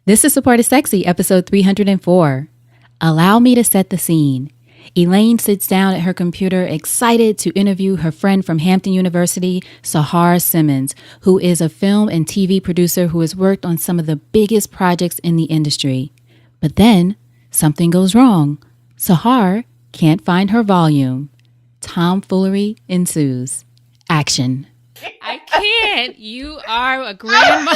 This is Support is Sexy, episode 304. Allow me to set the scene. Elayne sits down at her computer, excited to interview her friend from Hampton University, Sahar Simmons, who is a film and TV producer who has worked on some of the biggest projects in the industry. But then, something goes wrong. Sahar can't find her volume. Tomfoolery ensues. Action. I can't. You are a grandma.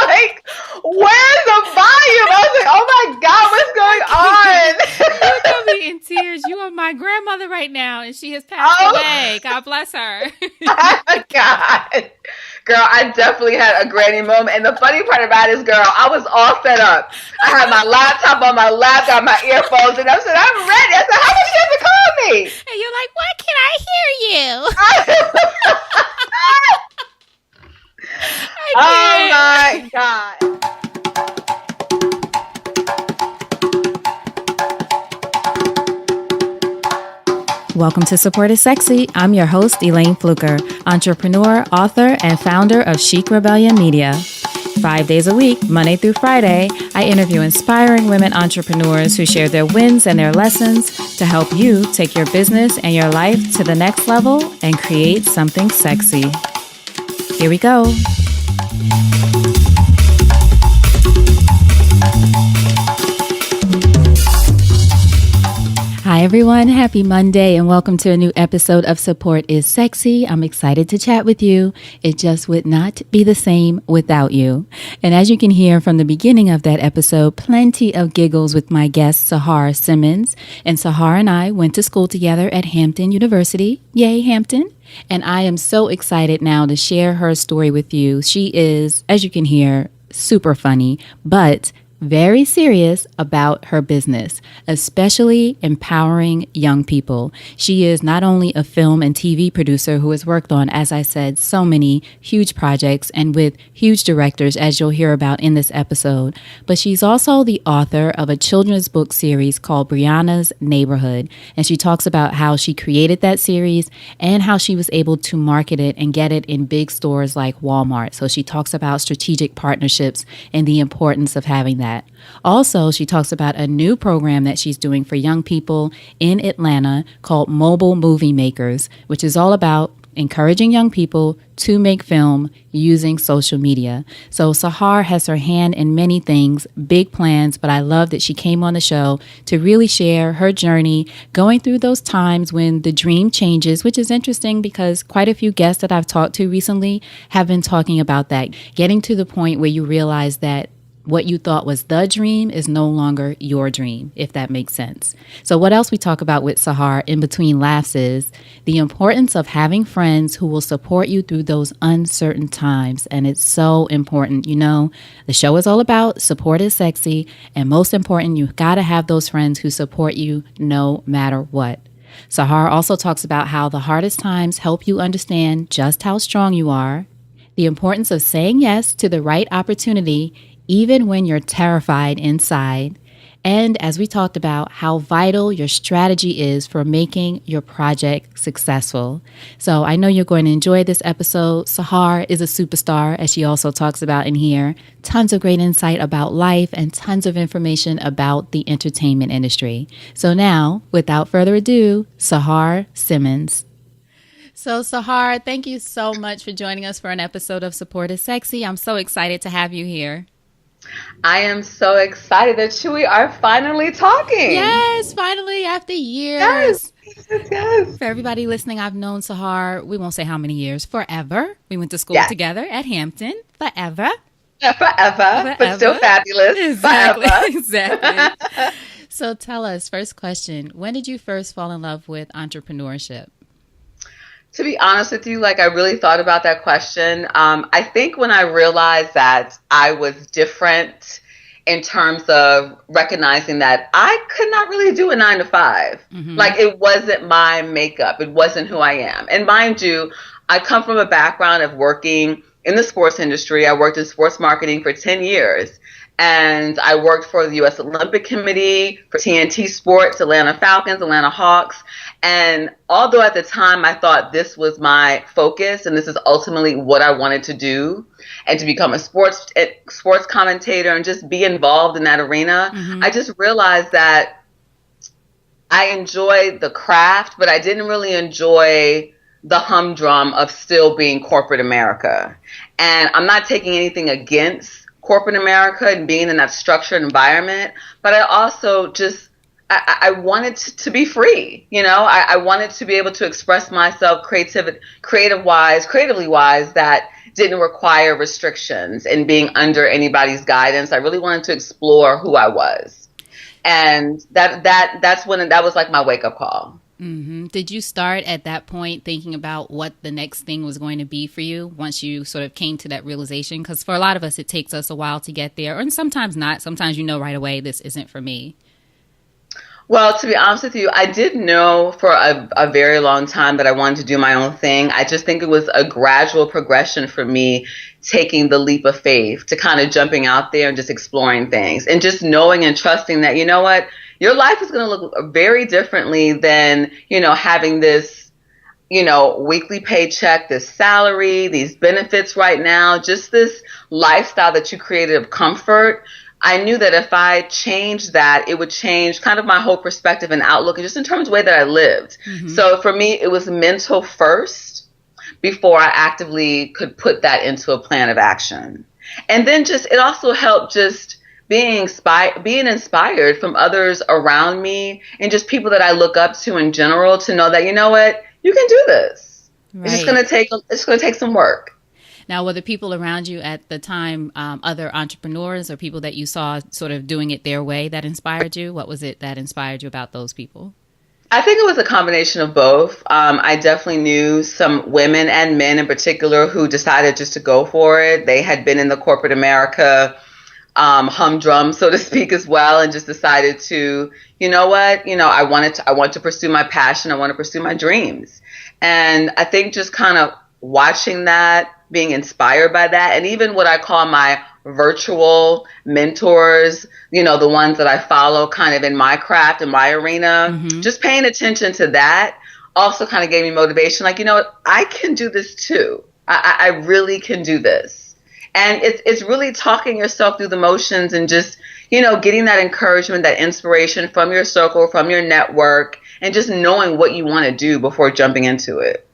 Like, where's the volume? I was like, oh my God, what's going on? You're going to be in tears. You are my grandmother right now, and she has passed away. God bless her. Oh my God. Girl, I definitely had a granny moment. And the funny part about it is, girl, I was all set up. I had my laptop on my lap, got my earphones, and I said, I'm ready. I said, how did you have to call me? And you're like, why can't I hear you? Oh my God. Welcome to Support is Sexy. I'm your host, Elayne Fluker, entrepreneur, author, and founder of Chic Rebellion Media. 5 days a week, Monday through Friday, I interview inspiring women entrepreneurs who share their wins and their lessons to help you take your business and your life to the next level and create something sexy. Here we go. Hi everyone, happy Monday and welcome to a new episode of Support is Sexy. I'm excited to chat with you. It just would not be the same without you. And as you can hear from the beginning of that episode, plenty of giggles with my guest, Sahar Simmons. And Sahar and I went to school together at Hampton University. Yay, Hampton. And I am so excited now to share her story with you. She is, as you can hear, super funny, but very serious about her business, especially empowering young people. She is not only a film and TV producer who has worked on, as I said, so many huge projects and with huge directors, as you'll hear about in this episode, but she's also the author of a children's book series called Brianna's Neighborhood. And she talks about how she created that series and how she was able to market it and get it in big stores like Walmart. So she talks about strategic partnerships and the importance of having that. Also, she talks about a new program that she's doing for young people in Atlanta called Mobile Movie Makers, which is all about encouraging young people to make film using social media. So Sahar has her hand in many things, big plans, but I love that she came on the show to really share her journey going through those times when the dream changes, which is interesting because quite a few guests that I've talked to recently have been talking about that, getting to the point where you realize that what you thought was the dream is no longer your dream, if that makes sense. So what else we talk about with Sahar in between laughs is the importance of having friends who will support you through those uncertain times. And it's so important. You know, the show is all about support is sexy. And most important, you've got to have those friends who support you no matter what. Sahar also talks about how the hardest times help you understand just how strong you are, the importance of saying yes to the right opportunity even when you're terrified inside, and as we talked about, how vital your strategy is for making your project successful. So I know you're going to enjoy this episode. Sahar is a superstar, as she also talks about in here. Tons of great insight about life and tons of information about the entertainment industry. So now, without further ado, Sahar Simmons. So Sahar, thank you so much for joining us for an episode of Support is Sexy. I'm so excited to have you here. I am so excited that we are finally talking. Yes, finally, after years. Yes. For everybody listening, I've known Sahar, we won't say how many years, forever. We went to school together at Hampton, forever. Forever, but still fabulous. Exactly, forever. exactly. So tell us, first question, when did you first fall in love with entrepreneurship? To be honest with you, like I really thought about that question. I think when I realized that I was different in terms of recognizing that I could not really do a 9 to 5. Mm-hmm. Like it wasn't my makeup. It wasn't who I am. And mind you, I come from a background of working in the sports industry. I worked in sports marketing for 10 years. And I worked for the U.S. Olympic Committee, for TNT Sports, Atlanta Falcons, Atlanta Hawks. And although at the time I thought this was my focus and this is ultimately what I wanted to do, and to become a sports commentator and just be involved in that arena, I just realized that I enjoyed the craft, but I didn't really enjoy the humdrum of still being corporate America. And I'm not taking anything against corporate America and being in that structured environment, but I also just, I wanted to be free. I wanted to be able to express myself creatively wise, that didn't require restrictions and being under anybody's guidance. I really wanted to explore who I was. And that was like my wake up call. Mm-hmm. Did you start at that point thinking about what the next thing was going to be for you once you sort of came to that realization? Because for a lot of us, it takes us a while to get there, and sometimes not. Sometimes right away, this isn't for me. Well, to be honest with you, I did know for a very long time that I wanted to do my own thing. I just think it was a gradual progression for me taking the leap of faith to kind of jumping out there and just exploring things and just knowing and trusting that, you know what, your life is going to look very differently than, having this, weekly paycheck, this salary, these benefits right now, just this lifestyle that you created of comfort. I knew that if I changed that, it would change kind of my whole perspective and outlook, and just in terms of the way that I lived. Mm-hmm. So for me, it was mental first before I actively could put that into a plan of action. And then it also helped just being inspired from others around me and just people that I look up to in general, to know that, you know what, you can do this. Right. It's going to take some work. Now, were the people around you at the time other entrepreneurs or people that you saw sort of doing it their way that inspired you? What was it that inspired you about those people? I think it was a combination of both. I definitely knew some women and men in particular who decided just to go for it. They had been in the corporate America humdrum, so to speak, as well, and just decided to, I want to pursue my passion. I want to pursue my dreams. And I think just kind of watching that, being inspired by that, and even what I call my virtual mentors, the ones that I follow kind of in my craft, in my arena, just paying attention to that also kind of gave me motivation. Like, I can do this too. I really can do this. And it's really talking yourself through the motions and just, getting that encouragement, that inspiration from your circle, from your network, and just knowing what you want to do before jumping into it.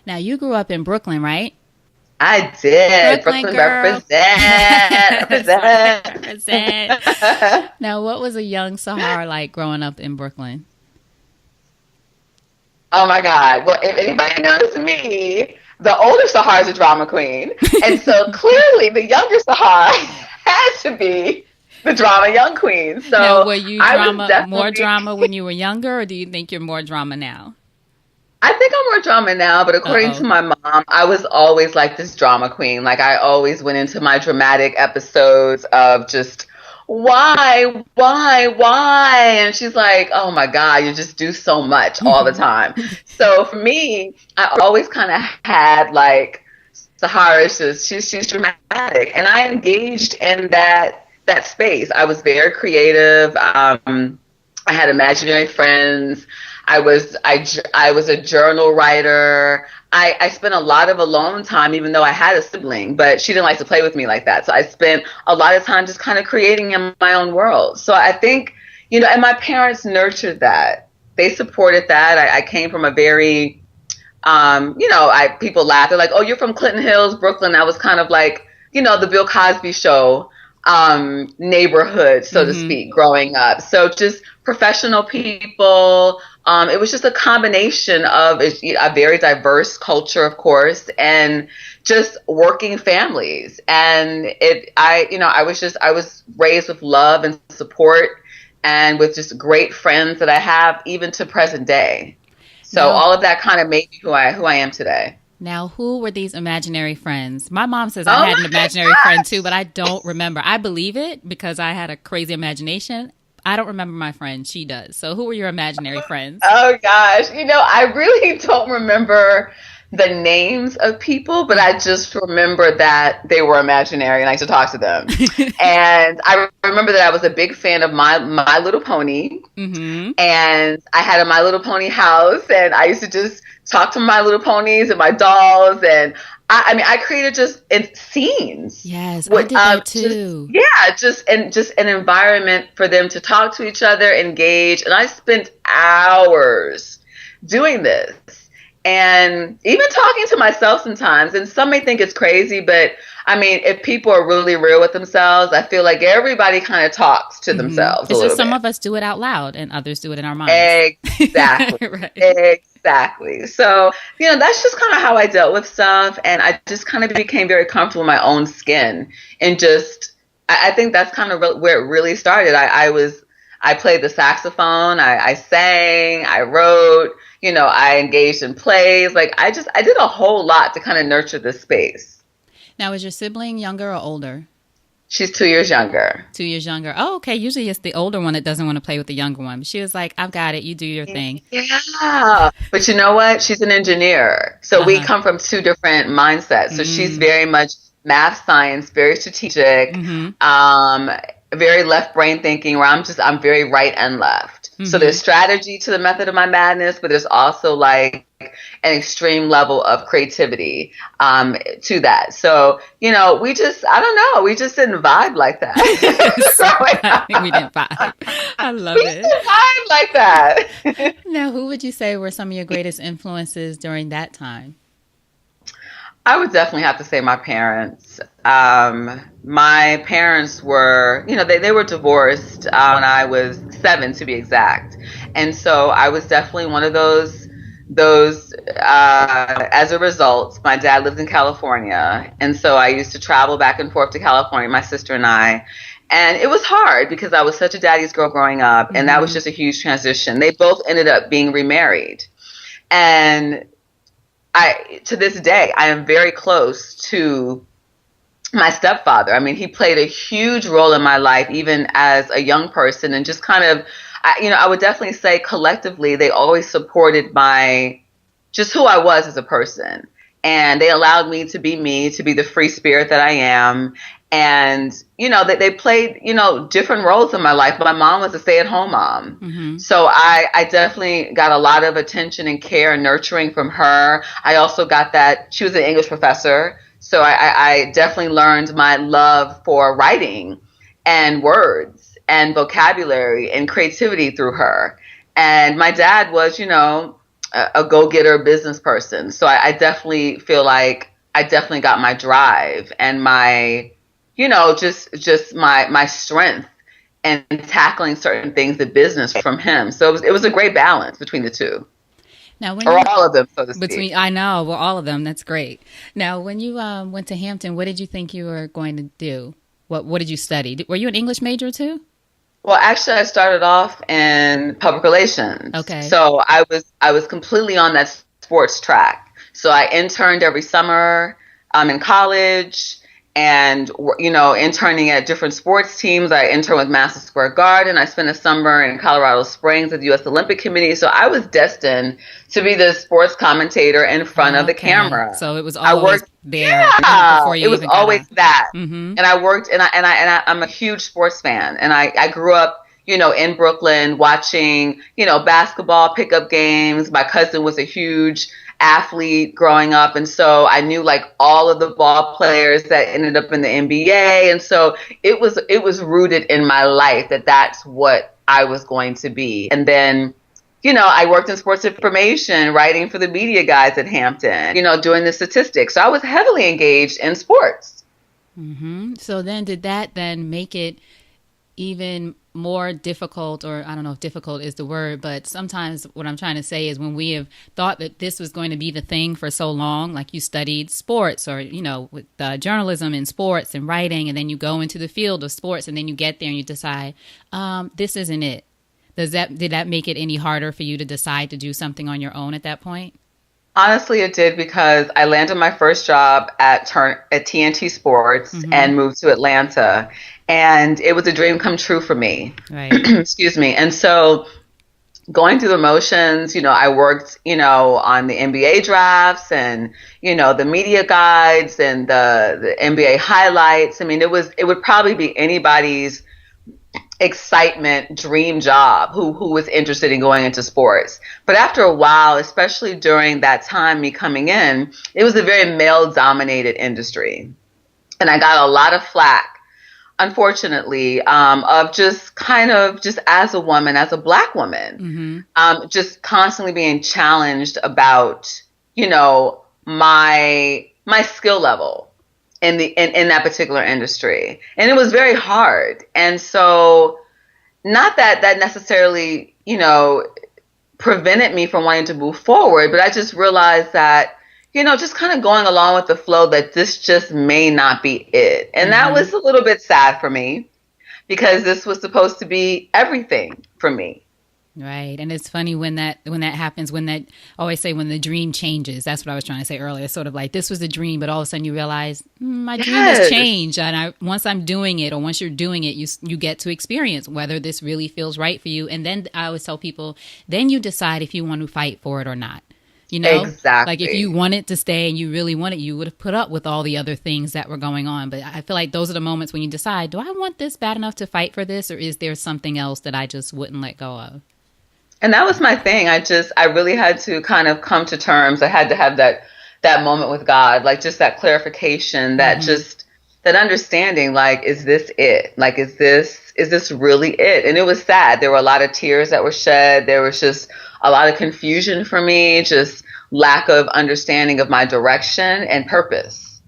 Now, you grew up in Brooklyn, right? I did. Brooklyn represent. Now, what was a young Sahar like growing up in Brooklyn? Oh, my God. Well, if anybody knows me, the older Sahar is a drama queen. And so clearly the younger Sahar had to be the drama young queen. So now, were you more drama when you were younger, or do you think you're more drama now? I think I'm more drama now, but according to my mom, I was always like this drama queen. Like, I always went into my dramatic episodes of just, why? And she's like, oh my God, you just do so much all the time. So for me, I always kind of had like, Sahar is just, she's dramatic. And I engaged in that space. I was very creative. I had imaginary friends. I was a journal writer. I spent a lot of alone time, even though I had a sibling, but she didn't like to play with me like that. So I spent a lot of time just kind of creating in my own world. So I think, and my parents nurtured that. They supported that. I came from a very, people laugh. They're like, oh, you're from Clinton Hills, Brooklyn. That was kind of like, the Bill Cosby show neighborhood, so to speak, growing up. So just professional people. It was just a combination of a very diverse culture, of course, and just working families. And I was raised with love and support, and with just great friends that I have even to present day. So all of that kind of made me who I am today. Now, who were these imaginary friends? My mom says I had an imaginary friend too, but I don't remember. I believe it because I had a crazy imagination. I don't remember my friend. She does. So who were your imaginary friends? Oh, gosh. I really don't remember the names of people, but I just remember that they were imaginary and I used to talk to them. And I remember that I was a big fan of My Little Pony. Mm-hmm. And I had a My Little Pony house, and I used to just talk to My Little Ponies and my dolls. And I mean, I created just scenes. Yes, I did that too. Just an environment for them to talk to each other, engage. And I spent hours doing this. And even talking to myself sometimes, and some may think it's crazy, but I mean, if people are really real with themselves, I feel like everybody kind of talks to themselves. It's just some of us do it out loud and others do it in our minds. Exactly. Right. Exactly. So, that's just kind of how I dealt with stuff. And I just kind of became very comfortable in my own skin. And I think that's kind of where it really started. I played the saxophone. I sang, I wrote, I engaged in plays. Like I did a whole lot to kind of nurture this space. Now, is your sibling younger or older? She's 2 years younger. 2 years younger. Oh, okay. Usually it's the older one that doesn't want to play with the younger one. But she was like, I've got it. You do your thing. Yeah. But you know what? She's an engineer. So we come from two different mindsets. So she's very much math, science, very strategic, very left brain thinking, where I'm very right and left. So there's strategy to the method of my madness, but there's also like an extreme level of creativity to that. So, we just, I don't know, we just didn't vibe like that. We didn't vibe. I love it. We didn't vibe like that. Now, who would you say were some of your greatest influences during that time? I would definitely have to say my parents. My parents were, they were divorced when I was 7 to be exact. And so I was definitely one of those, as a result, my dad lived in California. And so I used to travel back and forth to California, my sister and I. And it was hard because I was such a daddy's girl growing up. And that was just a huge transition. They both ended up being remarried. And to this day, I am very close to my stepfather. I mean, he played a huge role in my life, even as a young person, and just kind of, I would definitely say collectively, they always supported just who I was as a person. And they allowed me, to be the free spirit that I am. And, they played, different roles in my life. My mom was a stay-at-home mom. Mm-hmm. So I definitely got a lot of attention and care and nurturing from her. I also got that. She was an English professor. So I definitely learned my love for writing and words and vocabulary and creativity through her. And my dad was, a go-getter business person. So I definitely feel like I definitely got my drive and my, just my strength and tackling certain things in business from him. So it was a great balance between the two. Now, all of them, so to speak. I know, well, all of them. That's great. Now, when you went to Hampton, what did you think you were going to do? What did you study? Were you an English major too? Well, actually, I started off in public relations. Okay. So I was completely on that sports track. So I interned every summer in college. And, interning at different sports teams. I interned with Madison Square Garden. I spent a summer in Colorado Springs with the U.S. Olympic Committee. So I was destined to be the sports commentator in front of the camera. So it was always there before you it was even always that. Mm-hmm. And I worked, and I'm a huge sports fan. And I grew up, in Brooklyn watching, basketball pickup games. My cousin was a huge athlete growing up, and so I knew like all of the ball players that ended up in the NBA, and so it was rooted in my life that that's what I was going to be. And then I worked in sports information, writing for the media guys at Hampton, doing the statistics. So I was heavily engaged in sports. Mm-hmm. So then did that then make it even more difficult, or I don't know if difficult is the word, but sometimes what I'm trying to say is when we have thought that this was going to be the thing for so long, like you studied sports or, with journalism and sports and writing, and then you go into the field of sports and then you get there and you decide, this isn't it. Did that make it any harder for you to decide to do something on your own at that point? Honestly, it did, because I landed my first job at TNT Sports and moved to Atlanta. And it was a dream come true for me. Right. Excuse me. And so going through the motions. I worked, on the NBA drafts and, the media guides and the NBA highlights. I mean, it would probably be anybody's excitement dream job who was interested in going into sports. But after a while, especially during that time, me coming in, it was a very male dominated industry. And I got a lot of flack, unfortunately, of just as a woman, as a Black woman, just constantly being challenged about, my skill level in that particular industry. And it was very hard. And so not that necessarily, prevented me from wanting to move forward, but I just realized that, just kind of going along with the flow, that this just may not be it. And that was a little bit sad for me, because this was supposed to be everything for me. Right. And it's funny when that happens, I always say when the dream changes. That's what I was trying to say earlier. Sort of like this was a dream, but all of a sudden you realize my dream has changed. And once I'm doing it, or once you're doing it, you get to experience whether this really feels right for you. And then I always tell people, then you decide if you want to fight for it or not. Exactly. Like if you wanted to stay and you really wanted, you would have put up with all the other things that were going on. But I feel like those are the moments when you decide, do I want this bad enough to fight for this? Or is there something else that I just wouldn't let go of? And that was my thing. I really had to kind of come to terms. I had to have that moment with God, like just that clarification, that just that understanding, like, is this it? Like, is this really it? And it was sad. There were a lot of tears that were shed. There was just a lot of confusion for me, just lack of understanding of my direction and purpose.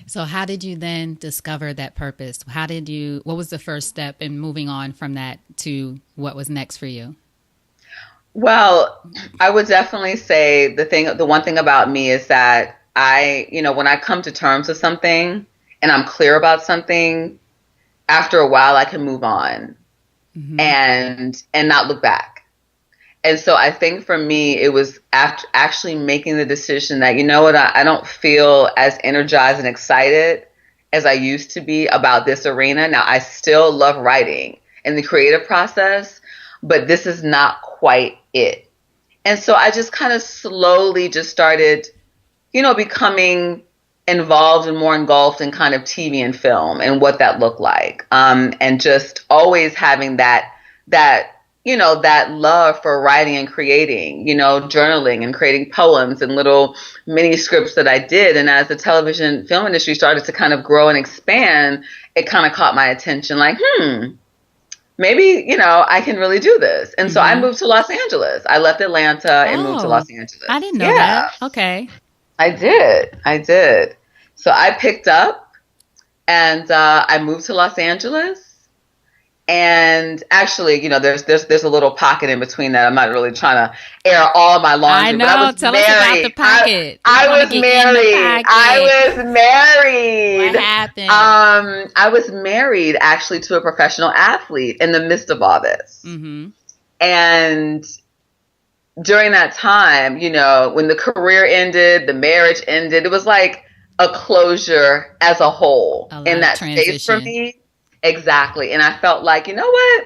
So how did you then discover that purpose? What was the first step in moving on from that to what was next for you? Well, I would definitely say the one thing about me is that when I come to terms with something and I'm clear about something, after a while I can move on and not look back. And so I think for me, it was after actually making the decision that, I don't feel as energized and excited as I used to be about this arena. Now, I still love writing and the creative process, but this is not quite it. And so I just kind of slowly just started, becoming involved and more engulfed in kind of TV and film and what that looked like. And just always having that love for writing and creating, journaling and creating poems and little mini scripts that I did. And as the television film industry started to kind of grow and expand, it kind of caught my attention, like, maybe, I can really do this. And so I moved to Los Angeles. I left Atlanta and moved to Los Angeles. I didn't know that. Okay. I did. So I picked up and I moved to Los Angeles. And actually, there's a little pocket in between that. I'm not really trying to air all my laundry. I know. But I was Tell married. us about the pocket. I was married. What happened? I was married actually to a professional athlete in the midst of all this. And during that time, when the career ended, the marriage ended, it was like a closure as a whole in that space for me. Exactly. And I felt like, you know what?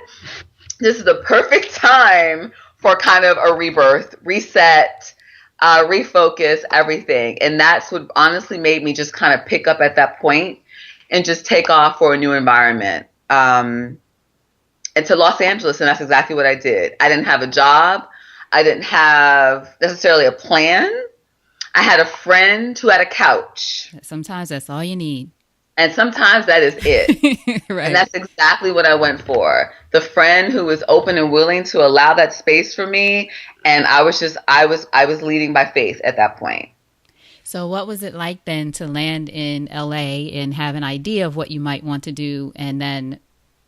This is the perfect time for kind of a rebirth, reset, refocus, everything. And that's what honestly made me just kind of pick up at that point and just take off for a new environment. And to Los Angeles. And that's exactly what I did. I didn't have a job. I didn't have necessarily a plan. I had a friend who had a couch. Sometimes that's all you need. And sometimes that is it. Right. And that's exactly what I went for. The friend who was open and willing to allow that space for me. And I was leading by faith at that point. So what was it like then to land in LA and have an idea of what you might want to do and then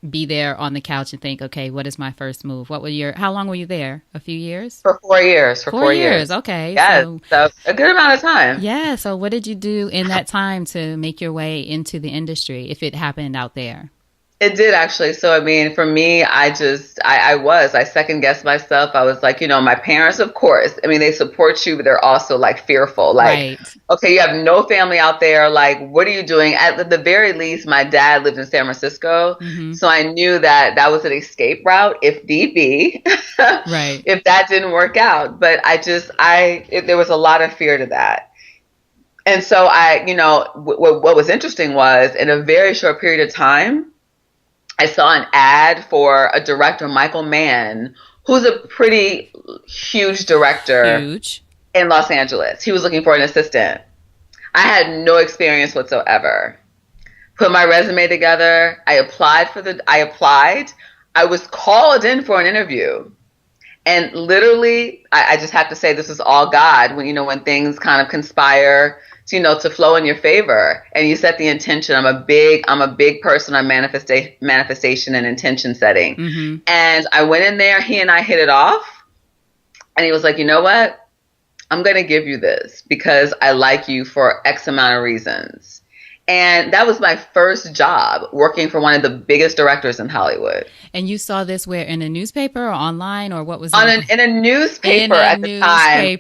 be there on the couch and think, okay, what is my first move? How long were you there? A few years? For 4 years. For 4 years. Okay. Yes. So a good amount of time. Yeah. So what did you do in that time to make your way into the industry if it happened out there? It did actually. So, I mean, for me, I second guessed myself. I was like, my parents, of course, I mean, they support you, but they're also like fearful. Like, Right. okay, you have no family out there. Like, what are you doing? At the very least, my dad lived in San Francisco. Mm-hmm. So I knew that that was an escape route if need be, Right. if that didn't work out. But there was a lot of fear to that. And so what was interesting was in a very short period of time, I saw an ad for a director, Michael Mann, who's a pretty huge director Huge. in Los Angeles. He was looking for an assistant. I had no experience whatsoever. Put my resume together. I applied. I was called in for an interview. And literally, I just have to say this is all God when things kind of conspire to flow in your favor and you set the intention. I'm a big person on manifestation and intention setting. Mm-hmm. And I went in there, he and I hit it off, and he was like, you know what? I'm going to give you this because I like you for X amount of reasons. And that was my first job working for one of the biggest directors in Hollywood. And you saw this where in a newspaper or online or what was it? In a newspaper at the time.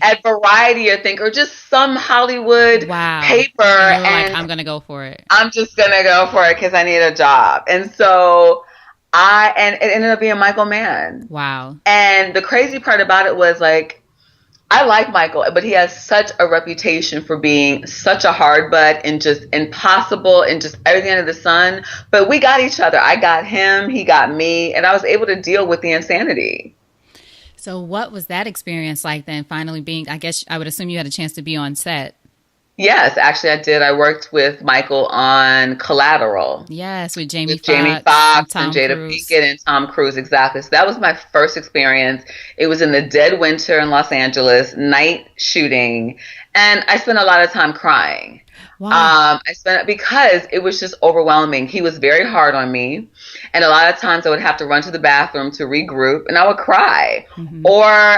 At Variety, I think, or just some Hollywood paper. And you were like, I'm going to go for it. I'm just going to go for it because I need a job. And so and it ended up being Michael Mann. Wow. And the crazy part about it was like, I like Michael, but he has such a reputation for being such a hard butt and just impossible and just everything under the sun. But we got each other. I got him, he got me, and I was able to deal with the insanity. So what was that experience like then, finally being, I guess I would assume you had a chance to be on set. Yes, actually I did. I worked with Michael on Collateral. Yes, with Jamie Foxx and Jada Pinkett and Tom Cruise, exactly. So that was my first experience. It was in the dead winter in Los Angeles, night shooting, and I spent a lot of time crying. Wow. Because it was just overwhelming. He was very hard on me, and a lot of times I would have to run to the bathroom to regroup, and I would cry. Mm-hmm. Or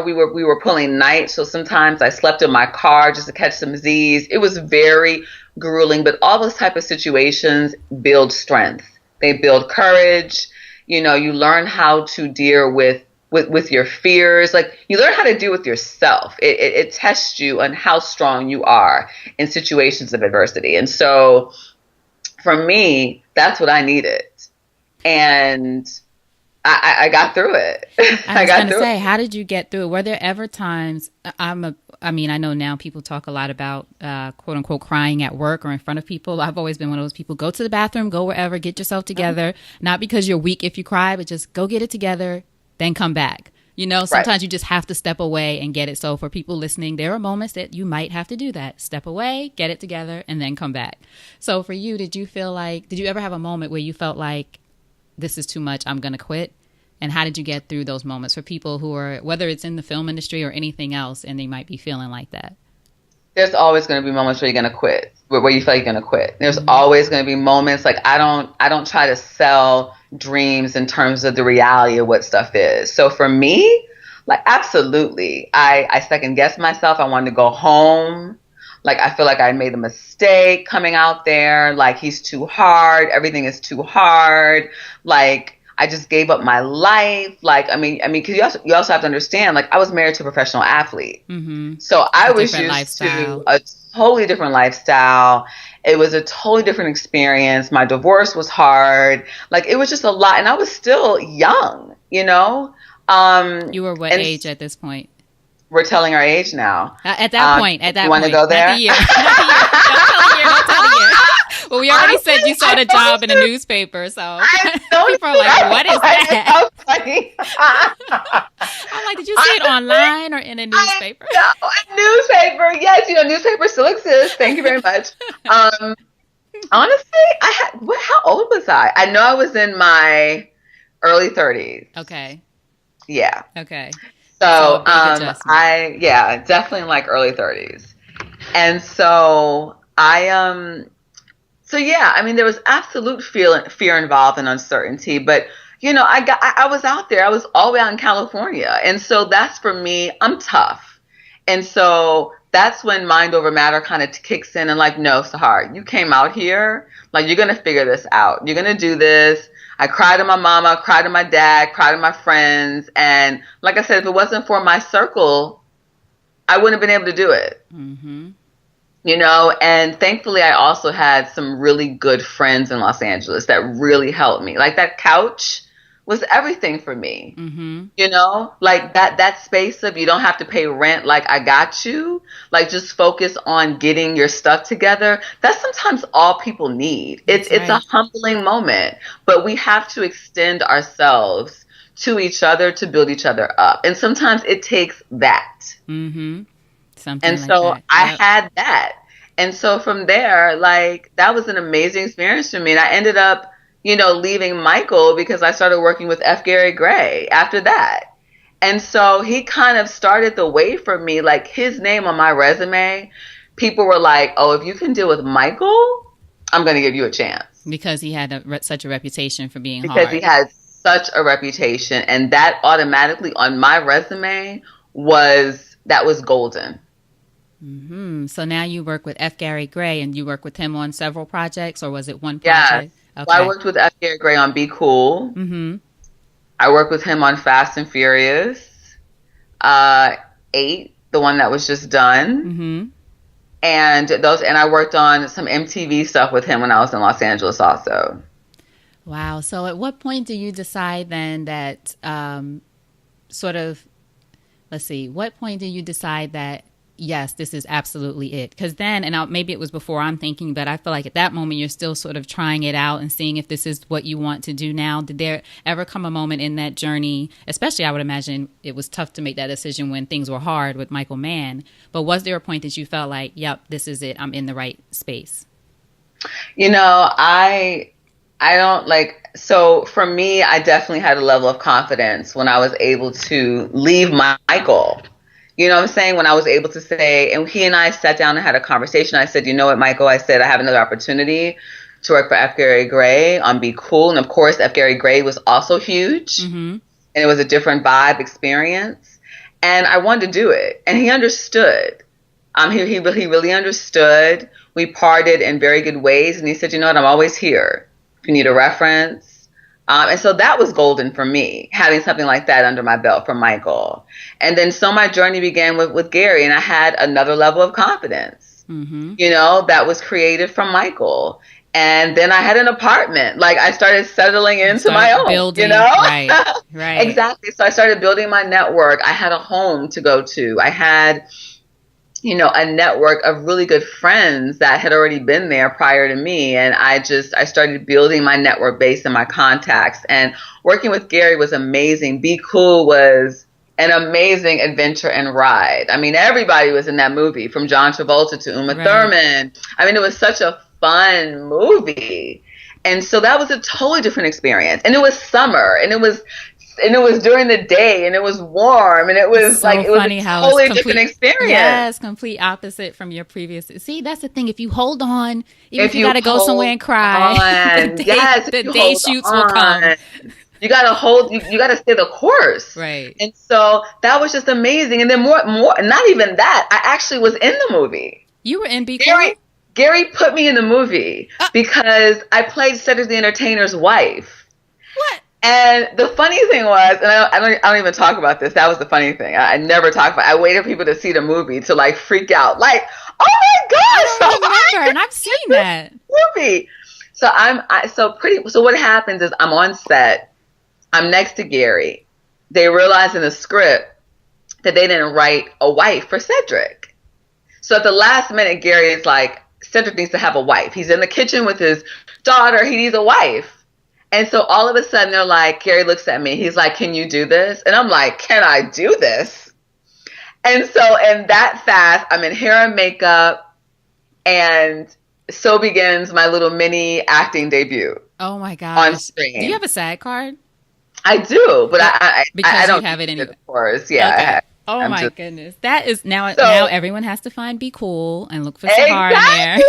we were pulling nights, so sometimes I slept in my car just to catch some Z's. It was very grueling, but all those type of situations build strength. They build courage. You learn how to deal with your fears. Like, you learn how to deal with yourself. It tests you on how strong you are in situations of adversity. And so for me, that's what I needed. And I got through it. I was going to say, how did you get through it? Were there ever times, I know now people talk a lot about quote unquote crying at work or in front of people. I've always been one of those people. Go to the bathroom, go wherever, get yourself together. Not because you're weak if you cry, but just go get it together, then come back. Sometimes you just have to step away and get it. So for people listening, there are moments that you might have to do that. Step away, get it together, and then come back. So for you, did you ever have a moment where you felt like, this is too much, I'm going to quit? And how did you get through those moments for people who are, whether it's in the film industry or anything else, and they might be feeling like that? There's always going to be moments where you're going to quit, where you feel like you're going to quit. There's always going to be moments like I don't try to sell dreams in terms of the reality of what stuff is. So for me, like, absolutely, I second guess myself. I wanted to go home. Like, I feel like I made a mistake coming out there. Like, he's too hard. Everything is too hard. Like, I just gave up my life. Like, because you also have to understand, like, I was married to a professional athlete. Mm-hmm. So I was used to a totally different lifestyle. It was a totally different experience. My divorce was hard. Like, it was just a lot. And I was still young, You were what age at this point? We're telling our age now. At that point. You want to go there? Not the year. Not the year. Don't tell the year. Well, we already said you saw the job in a newspaper, so people are like, what is that? So funny. I'm like, did you see it online or in a newspaper? No, a newspaper. Yes, newspapers still exist. Thank you very much. Honestly, how old was I? I know I was in my early 30s. Okay. Yeah. Okay. So definitely in like early 30s. And so there was absolute fear involved and uncertainty, but I was out there. I was all the way out in California. And so that's, for me, I'm tough. And so that's when mind over matter kind of kicks in and like, no, Sahar, you came out here, like, you're going to figure this out. You're going to do this. I cried to my mama, cried to my dad, cried to my friends. And like I said, if it wasn't for my circle, I wouldn't have been able to do it. Mm-hmm. You know, and thankfully I also had some really good friends in Los Angeles that really helped me. Like that couch was everything for me. Mm-hmm. You know, like that space of you don't have to pay rent, like I got you, like just focus on getting your stuff together. That's sometimes all people need. It's a humbling moment, but we have to extend ourselves to each other to build each other up. And sometimes it takes that. Mm-hmm. Something and like so that. I had that. And so from there, like that was an amazing experience for me. And I ended up, you know, leaving Michael because I started working with F. Gary Gray after that. And so he kind of started the way for me, like his name on my resume. People were like, oh, if you can deal with Michael, I'm going to give you a chance. Because he had such a reputation for being hard. Because he had such a reputation. And that automatically on my resume was golden. Mm-hmm. So now you work with F. Gary Gray, and you work with him on several projects, or was it one project? Yeah. Okay. Well, I worked with F. Gary Gray on Be Cool. Mm-hmm. I worked with him on Fast and Furious 8, the one that was just done. Mm-hmm. And I worked on some MTV stuff with him when I was in Los Angeles also. Wow. So at what point do you decide then that what point do you decide that, yes, this is absolutely it? Because then, and maybe it was before I'm thinking, but I feel like at that moment you're still sort of trying it out and seeing if this is what you want to do now. Did there ever come a moment in that journey, especially I would imagine it was tough to make that decision when things were hard with Michael Mann, but was there a point that you felt like, yep, this is it, I'm in the right space? You know, I don't like, so for me, I definitely had a level of confidence when I was able to leave Michael. You know what I'm saying? When I was able to say, and he and I sat down and had a conversation. I said, you know what, Michael? I said, I have another opportunity to work for F. Gary Gray on Be Cool. And of course, F. Gary Gray was also huge. Mm-hmm. And it was a different vibe experience. And I wanted to do it. And he understood. He really understood. We parted in very good ways. And he said, you know what? I'm always here if you need a reference. And so that was golden for me, having something like that under my belt from Michael. And then so my journey began with Gary, and I had another level of confidence, mm-hmm. you know, that was created from Michael. And then I had an apartment. Like I started settling into my own, building, you know? Right. Exactly. So I started building my network. I had a home to go to. I had, you know, a network of really good friends that had already been there prior to me. And I started building my network based on my contacts. And working with Gary was amazing. Be Cool was an amazing adventure and ride. I mean, everybody was in that movie, from John Travolta to Uma Thurman. I mean, it was such a fun movie. And so that was a totally different experience. And it was summer, and it was during the day, and it was warm, and it was so like, it was funny a how totally different experience. Yes, complete opposite from your previous. See, that's the thing. If you hold on, even if you got to go somewhere and cry, the day shoots will come. You got to hold, you got to stay the course. Right. And so that was just amazing. And then more, not even that, I actually was in the movie. You were in Be Cool? Gary put me in the movie because I played Cedric the Entertainer's wife. What? And the funny thing was, and I don't even talk about this. That was the funny thing. I never talk about it. I waited for people to see the movie to like freak out. Like, oh my gosh. I remember, and I've seen that movie. So so what happens is I'm on set. I'm next to Gary. They realize in the script that they didn't write a wife for Cedric. So at the last minute, Gary is like, Cedric needs to have a wife. He's in the kitchen with his daughter. He needs a wife. And so all of a sudden they're like, Gary looks at me. He's like, can you do this? And I'm like, can I do this? And so in that fast, I'm in hair and makeup, and so begins my little mini acting debut. Oh my gosh. On screen. Do you have a SAG card? I do, but I don't have it anyway. Of course, yeah. Okay. My goodness. That is now everyone has to find Be Cool and look for Sahar in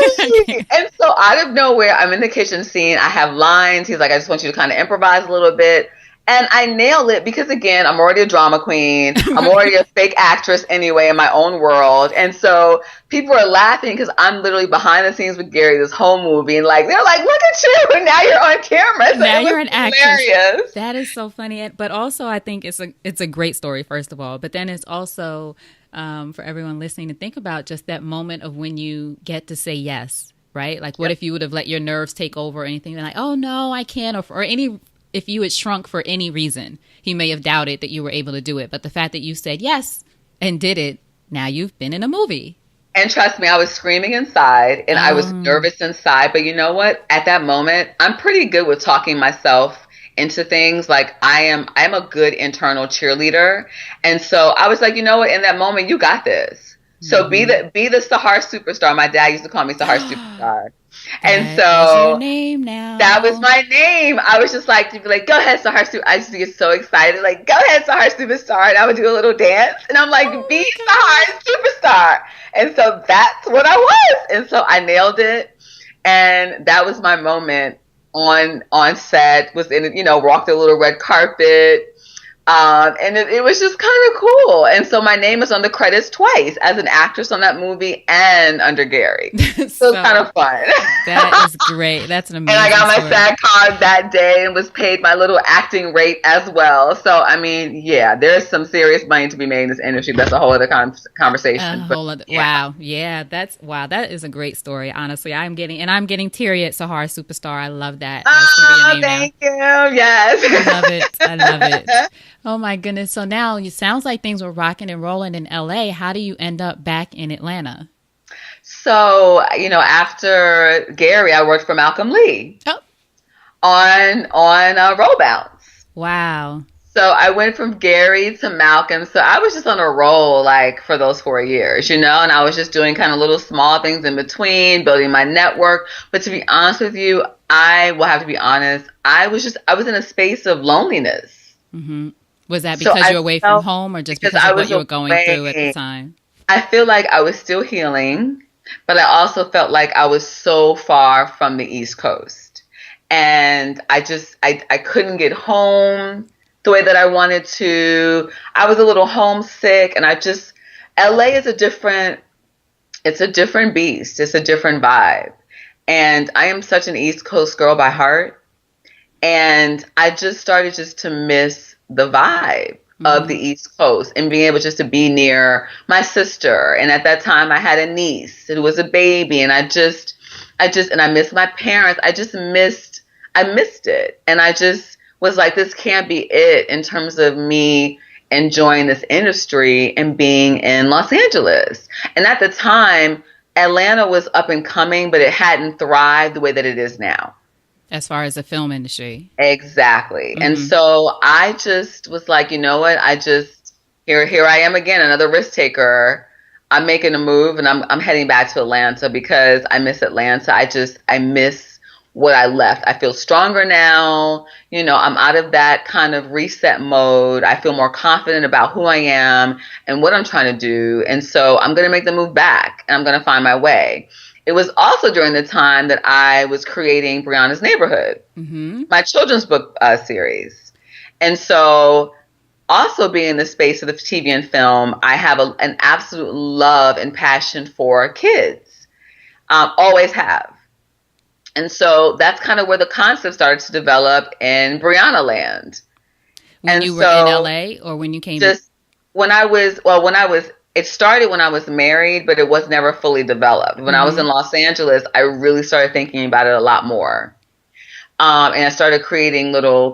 there. And so out of nowhere, I'm in the kitchen scene. I have lines. He's like, I just want you to kind of improvise a little bit. And I nailed it because, again, I'm already a drama queen. I'm already a fake actress anyway in my own world. And so people are laughing because I'm literally behind the scenes with Gary this whole movie. And like, they're like, look at you. Now you're on camera. So now you're an actress. Hilarious. That is so funny. But also, I think it's a great story, first of all. But then it's also for everyone listening to think about just that moment of when you get to say yes, right? Like, what if you would have let your nerves take over or anything? Like, oh, no, I can't. Or any... If you had shrunk for any reason, he may have doubted that you were able to do it. But the fact that you said yes and did it, now you've been in a movie. And trust me, I was screaming inside and I was nervous inside. But you know what? At that moment, I'm pretty good with talking myself into things. Like I'm a good internal cheerleader. And so I was like, you know what? In that moment, you got this. So be the Sahar superstar. My dad used to call me Sahar superstar. And so that's your name now. That was my name. I was just like, to be like, go ahead, Sahar Superstar. I used to get so excited, like, go ahead, Sahar Superstar. And I would do a little dance. And I'm like, be Sahar Superstar. And so that's what I was. And so I nailed it. And that was my moment on set, was in, walked the little red carpet. And it was just kind of cool. And so my name is on the credits twice as an actress on that movie and under Gary. So it's kind of fun. That is great. That's an amazing And I got my story. SAG card that day and was paid my little acting rate as well. So, I mean, yeah, there's some serious money to be made in this industry. That's a whole other conversation. Wow. Yeah, that is a great story. Honestly, I'm getting teary at Sahar Superstar. I love that. Thank you. Yes. I love it. Oh my goodness. So now it sounds like things were rocking and rolling in LA. How do you end up back in Atlanta? So, after Gary, I worked for Malcolm Lee on Roll Bounce. Wow. So I went from Gary to Malcolm. So I was just on a roll like for those 4 years, and I was just doing kind of little small things in between, building my network. But to be honest with you, I will have to be honest. I was in a space of loneliness. Mm-hmm. Was that because you were away from home or just because of what you were going through at the time? I feel like I was still healing, but I also felt like I was so far from the East Coast. And I couldn't get home the way that I wanted to. I was a little homesick, and LA is a different beast. It's a different vibe. And I am such an East Coast girl by heart. And I just started to miss the vibe of the East Coast and being able just to be near my sister. And at that time I had a niece who was a baby, and I missed my parents. I missed it. And I just was like, this can't be it in terms of me enjoying this industry and being in Los Angeles. And at the time, Atlanta was up and coming, but it hadn't thrived the way that it is now. As far as the film industry. Exactly. Mm-hmm. And so I just was like, you know what? Here I am again, another risk taker. I'm making a move, and I'm heading back to Atlanta because I miss Atlanta. I miss what I left. I feel stronger now. I'm out of that kind of reset mode. I feel more confident about who I am and what I'm trying to do. And so I'm going to make the move back, and I'm going to find my way. It was also during the time that I was creating Brianna's Neighborhood, my children's book series. And so also being in the space of the TV and film, I have an absolute love and passion for kids. Always have. And so that's kind of where the concept started to develop in Brianna land. When you were in LA or when you came? It started when I was married, but it was never fully developed. When I was in Los Angeles, I really started thinking about it a lot more. And I started creating little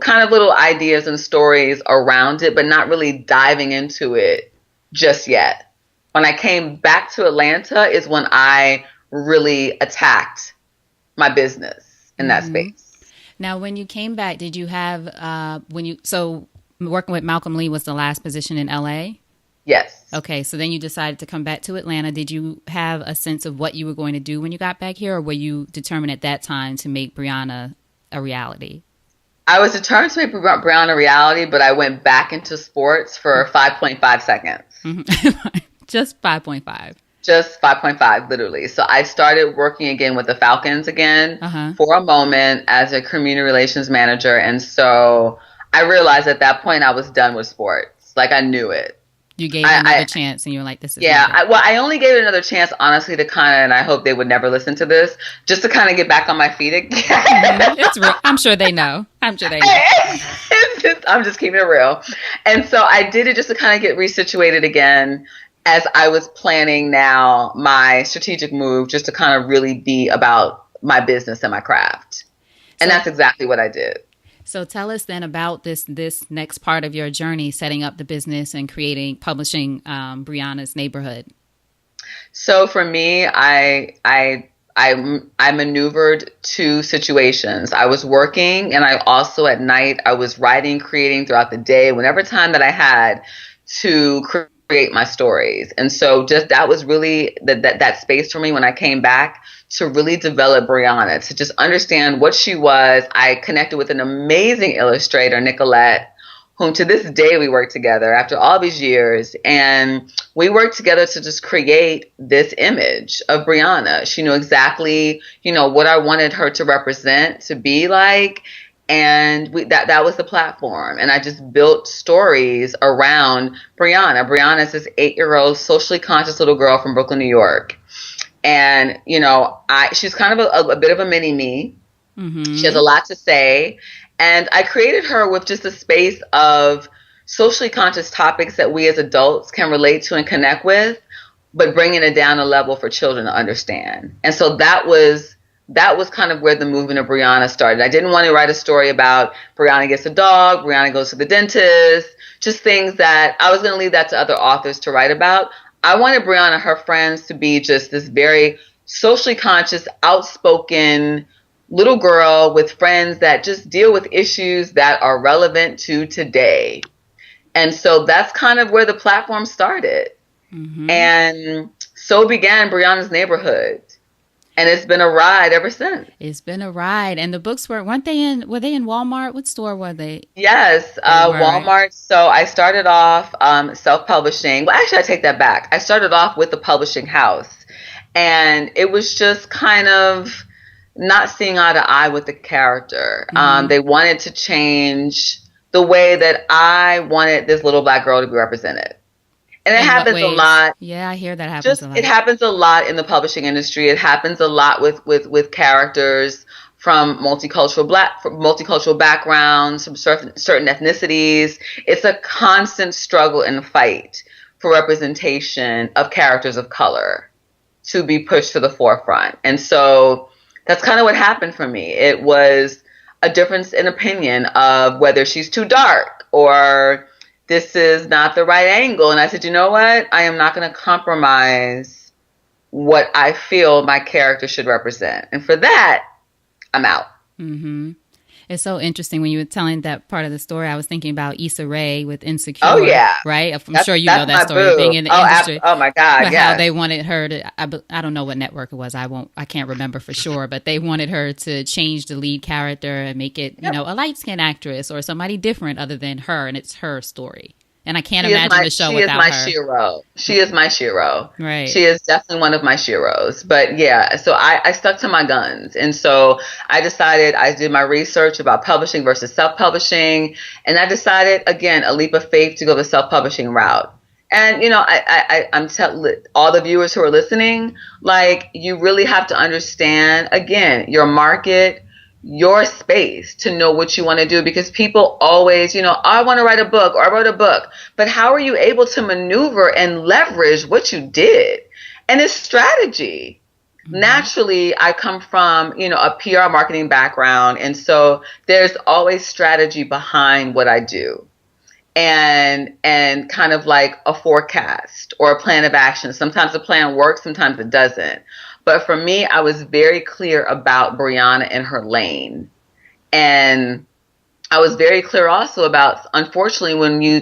ideas and stories around it, but not really diving into it just yet. When I came back to Atlanta is when I really attacked my business in that space. Now, when you came back, did you have, so working with Malcolm Lee was the last position in LA? Yes. Okay, so then you decided to come back to Atlanta. Did you have a sense of what you were going to do when you got back here, or were you determined at that time to make Brianna a reality? I was determined to make Brianna a reality, but I went back into sports for 5.5 seconds. Just 5.5. Just 5.5, literally. So I started working again with the Falcons again for a moment as a community relations manager. And so I realized at that point I was done with sports. Like, I knew it. You gave it another chance and you were like, this is I only gave it another chance, honestly, to kind of, and I hope they would never listen to this, just to kind of get back on my feet again. It's real. I'm sure they know. I'm just keeping it real. And so I did it just to kind of get resituated again as I was planning now my strategic move, just to kind of really be about my business and my craft. And that's exactly what I did. So tell us then about this next part of your journey, setting up the business and publishing Brianna's Neighborhood. So for me, I maneuvered two situations. I was working, and I also at night I was writing, creating throughout the day, whenever time that I had to create my stories. And so just that was really that space for me when I came back to really develop Brianna, to just understand what she was. I connected with an amazing illustrator, Nicolette, whom to this day we work together after all these years. And we worked together to just create this image of Brianna. She knew exactly, what I wanted her to represent, to be like. And that was the platform. And I just built stories around Brianna. Brianna is this 8-year-old socially conscious little girl from Brooklyn, New York. And, she's kind of a bit of a mini me. Mm-hmm. She has a lot to say. And I created her with just a space of socially conscious topics that we as adults can relate to and connect with, but bringing it down a level for children to understand. And so that was kind of where the movement of Brianna started. I didn't want to write a story about Brianna gets a dog, Brianna goes to the dentist, just things that I was going to leave that to other authors to write about. I wanted Brianna, her friends, to be just this very socially conscious, outspoken little girl with friends that just deal with issues that are relevant to today. And so that's kind of where the platform started. Mm-hmm. And so began Brianna's Neighborhood. And it's been a ride ever since. It's been a ride. And the books were they in Walmart? What store were they? Yes, Walmart. So I started off self-publishing. Well, actually, I take that back. I started off with the publishing house. And it was just kind of not seeing eye to eye with the character. Mm-hmm. They wanted to change the way that I wanted this little black girl to be represented. And it happens a lot. Yeah, I hear that happens a lot. It happens a lot in the publishing industry. It happens a lot with characters from multicultural backgrounds, from certain ethnicities. It's a constant struggle and fight for representation of characters of color to be pushed to the forefront. And so that's kind of what happened for me. It was a difference in opinion of whether she's too dark or this is not the right angle. And I said, you know what? I am not going to compromise what I feel my character should represent. And for that, I'm out. Mm-hmm. It's so interesting when you were telling that part of the story. I was thinking about Issa Rae with Insecure. Oh, yeah. Right? I'm sure you know that story, being in the industry. Oh, my God, yeah. How they wanted her to, I don't know what network it was. I can't remember for sure, but they wanted her to change the lead character and make it, a light-skinned actress or somebody different other than her, and it's her story. And I can't imagine the show without her. She is my shero. Right. She is definitely one of my sheroes. But yeah, so I stuck to my guns. And so I did my research about publishing versus self-publishing. And I decided, again, a leap of faith to go the self-publishing route. And, I'm telling all the viewers who are listening, like, you really have to understand, again, your market, your space, to know what you want to do, because people always, I want to write a book, or I wrote a book, but how are you able to maneuver and leverage what you did? And it's strategy. Mm-hmm. Naturally, I come from, a PR marketing background. And so there's always strategy behind what I do, and kind of like a forecast or a plan of action. Sometimes the plan works, sometimes it doesn't. But for me, I was very clear about Brianna and her lane. And I was very clear also about, unfortunately,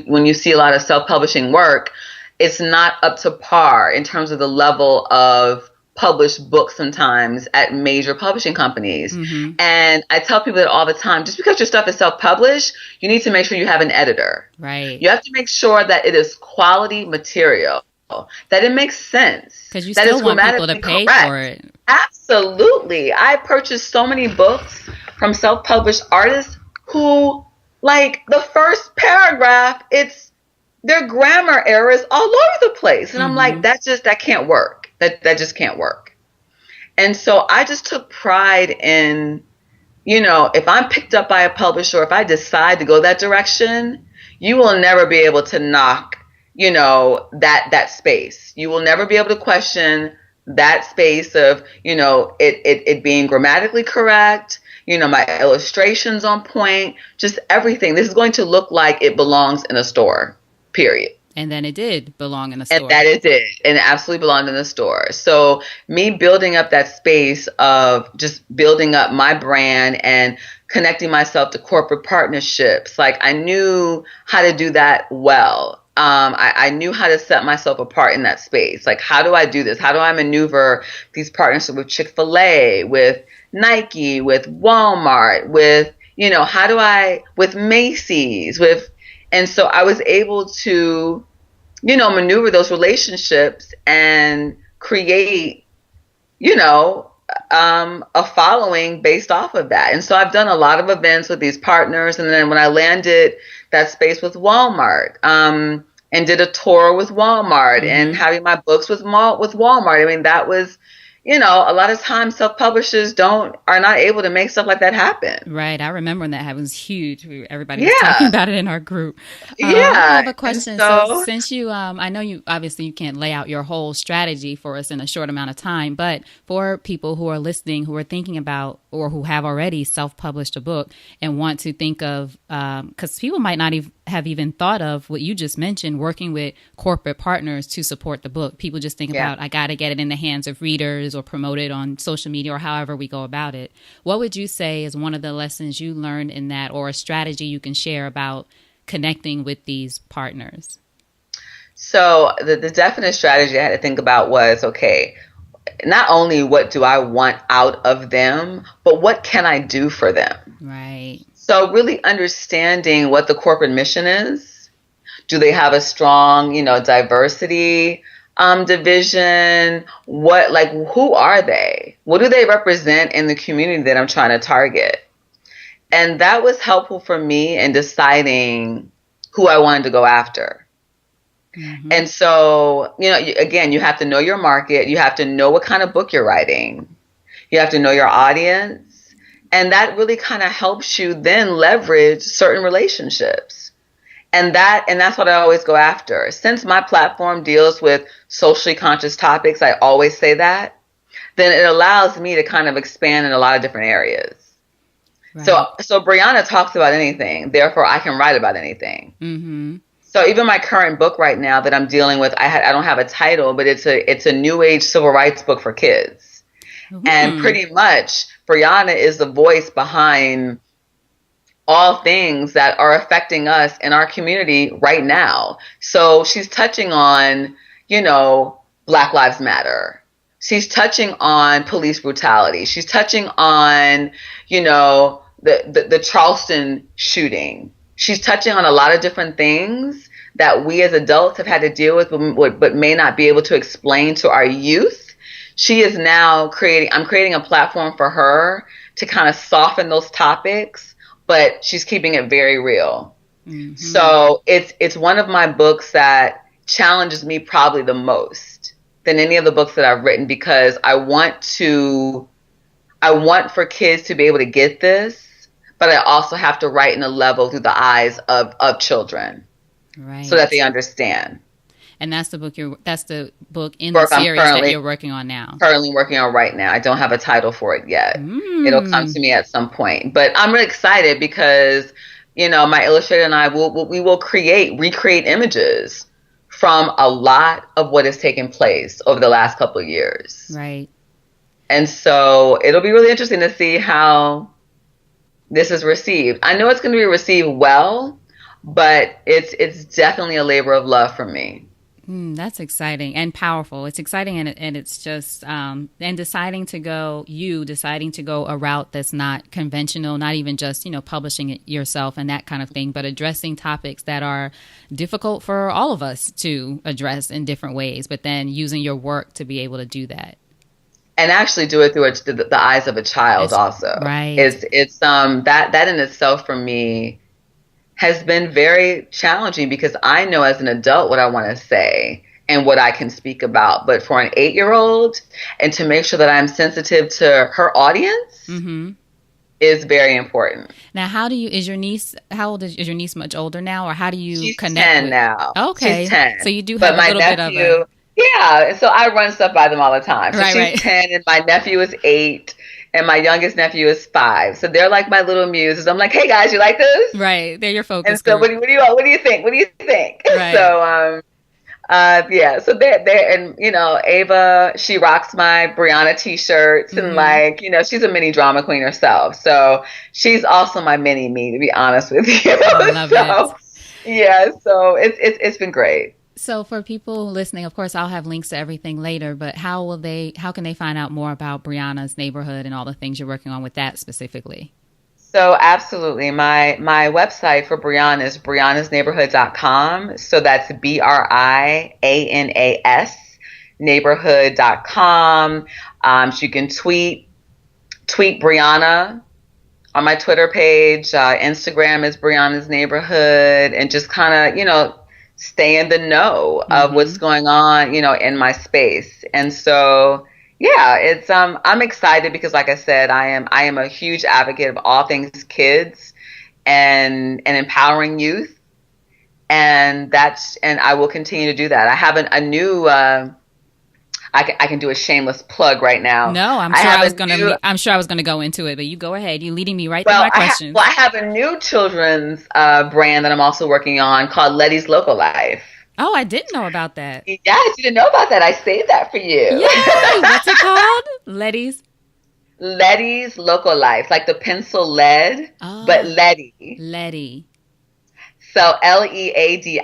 when you see a lot of self-publishing work, it's not up to par in terms of the level of published books sometimes at major publishing companies. Mm-hmm. And I tell people that all the time, just because your stuff is self-published, you need to make sure you have an editor. Right. You have to make sure that it is quality material, that it makes sense. Because you still want people to pay for it. Absolutely. I purchased so many books from self-published artists who like the first paragraph, their grammar errors all over the place. And I'm like, that can't work. That just can't work. And so I just took pride in, if I'm picked up by a publisher, if I decide to go that direction, you will never be able to knock, that space. You will never be able to question that space of, it being grammatically correct, my illustrations on point, just everything. This is going to look like it belongs in a store, period. And then it did belong in a store. And that it did. And it absolutely belonged in the store. So me building up that space of just building up my brand and connecting myself to corporate partnerships, like I knew how to do that well. I knew how to set myself apart in that space. Like, how do I do this? How do I maneuver these partnerships with Chick-fil-A, with Nike, with Walmart, with, with Macy's, and so I was able to, maneuver those relationships and create, a following based off of that. And so I've done a lot of events with these partners. And then when I landed that space with Walmart, and did a tour with Walmart and having my books with Walmart, I mean, that was, a lot of times self-publishers are not able to make stuff like that happen. Right. I remember when that happened. It was huge. Everybody was talking about it in our group. Yeah. I have a question. So since you, I know you can't lay out your whole strategy for us in a short amount of time, but for people who are listening, who are thinking about or who have already self-published a book and want to think of, because people might not have even thought of what you just mentioned, working with corporate partners to support the book. People just think about, I got to get it in the hands of readers or promote it on social media or however we go about it. What would you say is one of the lessons you learned in that, or a strategy you can share about connecting with these partners? So the definite strategy I had to think about was, okay, not only what do I want out of them, but what can I do for them? Right. So really understanding what the corporate mission is. Do they have a strong, diversity division? Who are they? What do they represent in the community that I'm trying to target? And that was helpful for me in deciding who I wanted to go after. Mm-hmm. And so, again, you have to know your market. You have to know what kind of book you're writing. You have to know your audience. And that really kind of helps you then leverage certain relationships. And that's what I always go after. Since my platform deals with socially conscious topics, I always say that, then it allows me to kind of expand in a lot of different areas. Right. So Brianna talks about anything, therefore I can write about anything. Mm-hmm. So even my current book right now that I'm dealing with, I don't have a title, but it's a new age civil rights book for kids. Mm-hmm. And pretty much Brianna is the voice behind all things that are affecting us in our community right now. So she's touching on, Black Lives Matter. She's touching on police brutality. She's touching on, the Charleston shooting. She's touching on a lot of different things that we as adults have had to deal with, but may not be able to explain to our youth. She is now I'm creating a platform for her to kind of soften those topics, but she's keeping it very real. Mm-hmm. So it's one of my books that challenges me probably the most than any of the books that I've written, because I want for kids to be able to get this, but I also have to write in a level through the eyes of children, right? So that they understand. And that's the book in the series that you're working on now. Currently working on right now. I don't have a title for it yet. It'll come to me at some point. But I'm really excited because, my illustrator and I we will recreate images from a lot of what has taken place over the last couple of years. Right. And so it'll be really interesting to see how this is received. I know it's going to be received well, but it's definitely a labor of love for me. That's exciting and powerful. It's exciting and it's just and deciding to go a route that's not conventional, not even just publishing it yourself and that kind of thing, but addressing topics that are difficult for all of us to address in different ways, but then using your work to be able to do that. And actually do it through the eyes of a child also. Right. It's that in itself for me has been very challenging because I know as an adult what I want to say and what I can speak about. But for an 8-year-old, and to make sure that I'm sensitive to her audience is very important. Now, how old is your niece much older now, or how do you She's connect 10 with? now. Okay. She's 10. So you do have a little bit of a... Yeah, so I run stuff by them all the time. So Right, she's 10 and my nephew is 8 and my youngest nephew is 5. So they're like my little muses. I'm like, hey guys, you like this? Right. They're your focus And so group. what do you think? What do you think? Right. So yeah, so they're and Ava, she rocks my Brianna t-shirts and like, she's a mini drama queen herself. So she's also my mini me, to be honest with you. I love it. Yeah, so it's been great. So for people listening, of course, I'll have links to everything later, but how can they find out more about Brianna's Neighborhood and all the things you're working on with that specifically? So absolutely. My website for Brianna is briannasneighborhood.com. So that's BRIANAS neighborhood.com. So you can tweet Brianna on my Twitter page. Instagram is Brianna's Neighborhood, and just kind of, stay in the know of what's going on, in my space. And so, yeah, it's I'm excited because, like I said, I am a huge advocate of all things kids and empowering youth, and I will continue to do that. I have a new I can do a shameless plug right now. No, I'm sure I was gonna go into it, but you go ahead. You're leading me right through my questions. I have a new children's brand that I'm also working on called Letty's Local Life. Oh, I didn't know about that. Yes, you didn't know about that. I saved that for you. Yay! What's it called? Letty's Local Life, like the pencil lead, but Letty. So Leadi,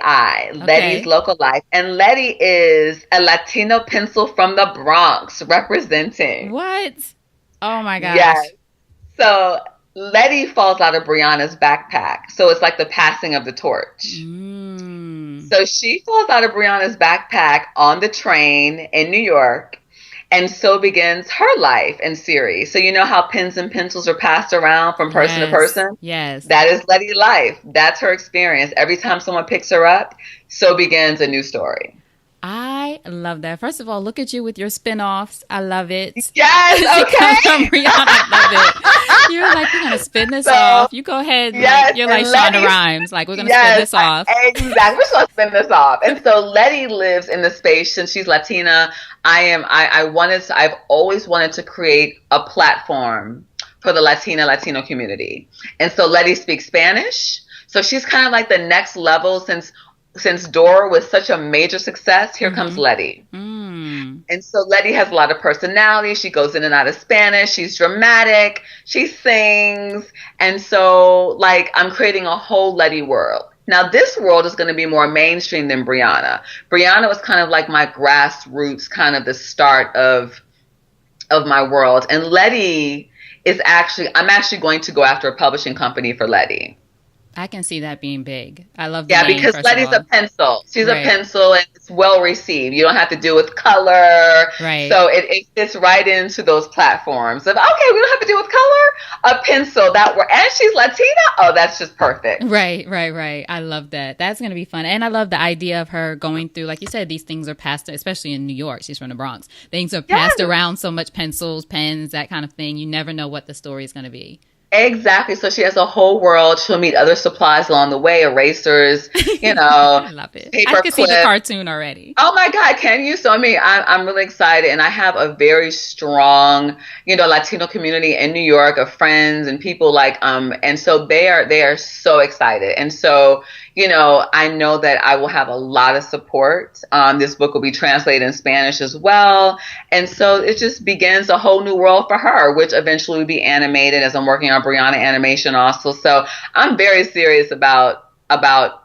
Letty's Local Life. And Letty is a Latino pencil from the Bronx representing. What? Oh my gosh. Yes. So Letty falls out of Brianna's backpack. So it's like the passing of the torch. So she falls out of Brianna's backpack on the train in New York. And so begins her life and series. So you know how pens and pencils are passed around from person to person? Yes. That is Letty's life. That's her experience. Every time someone picks her up, so begins a new story. I love that. First of all, look at you with your spin-offs. I love it. Yes, okay. From Brianna. I love it. You're like, we're going to spin this off. You go ahead. Yes, you're like Shonda Rhimes. Like, we're going to spin this off. Exactly. We're going to spin this off. And so Letty lives in the space since she's Latina. I've always wanted to create a platform for the Latino community. And so Letty speaks Spanish. So she's kind of like the next level since Dora was such a major success. Here comes Letty. And so Letty has a lot of personality. She goes in and out of Spanish. She's dramatic. She sings. And so like I'm creating a whole Letty world. Now, this world is going to be more mainstream than Brianna. Brianna was kind of like my grassroots, kind of the start of my world. And Letty I'm actually going to go after a publishing company for Letty. I can see that being big. I love the name, because Letty's a pencil. She's a pencil, and it's well received. You don't have to deal with color. Right. So it fits right into those platforms of, okay, we don't have to deal with color. A pencil and she's Latina. Oh, that's just perfect. Right. I love that. That's going to be fun. And I love the idea of her going through, like you said, these things are passed, especially in New York. She's from the Bronx. Things are passed around so much, pencils, pens, that kind of thing. You never know what the story is going to be. Exactly. So she has a whole world. She'll meet other supplies along the way, erasers, I love it. I can see the cartoon already. Oh my God, can you? So I'm really excited, and I have a very strong, Latino community in New York of friends and people and so they are so excited. And so, I know that I will have a lot of support. This book will be translated in Spanish as well. And so it just begins a whole new world for her, which eventually will be animated as I'm working on Brianna animation also. So I'm very serious about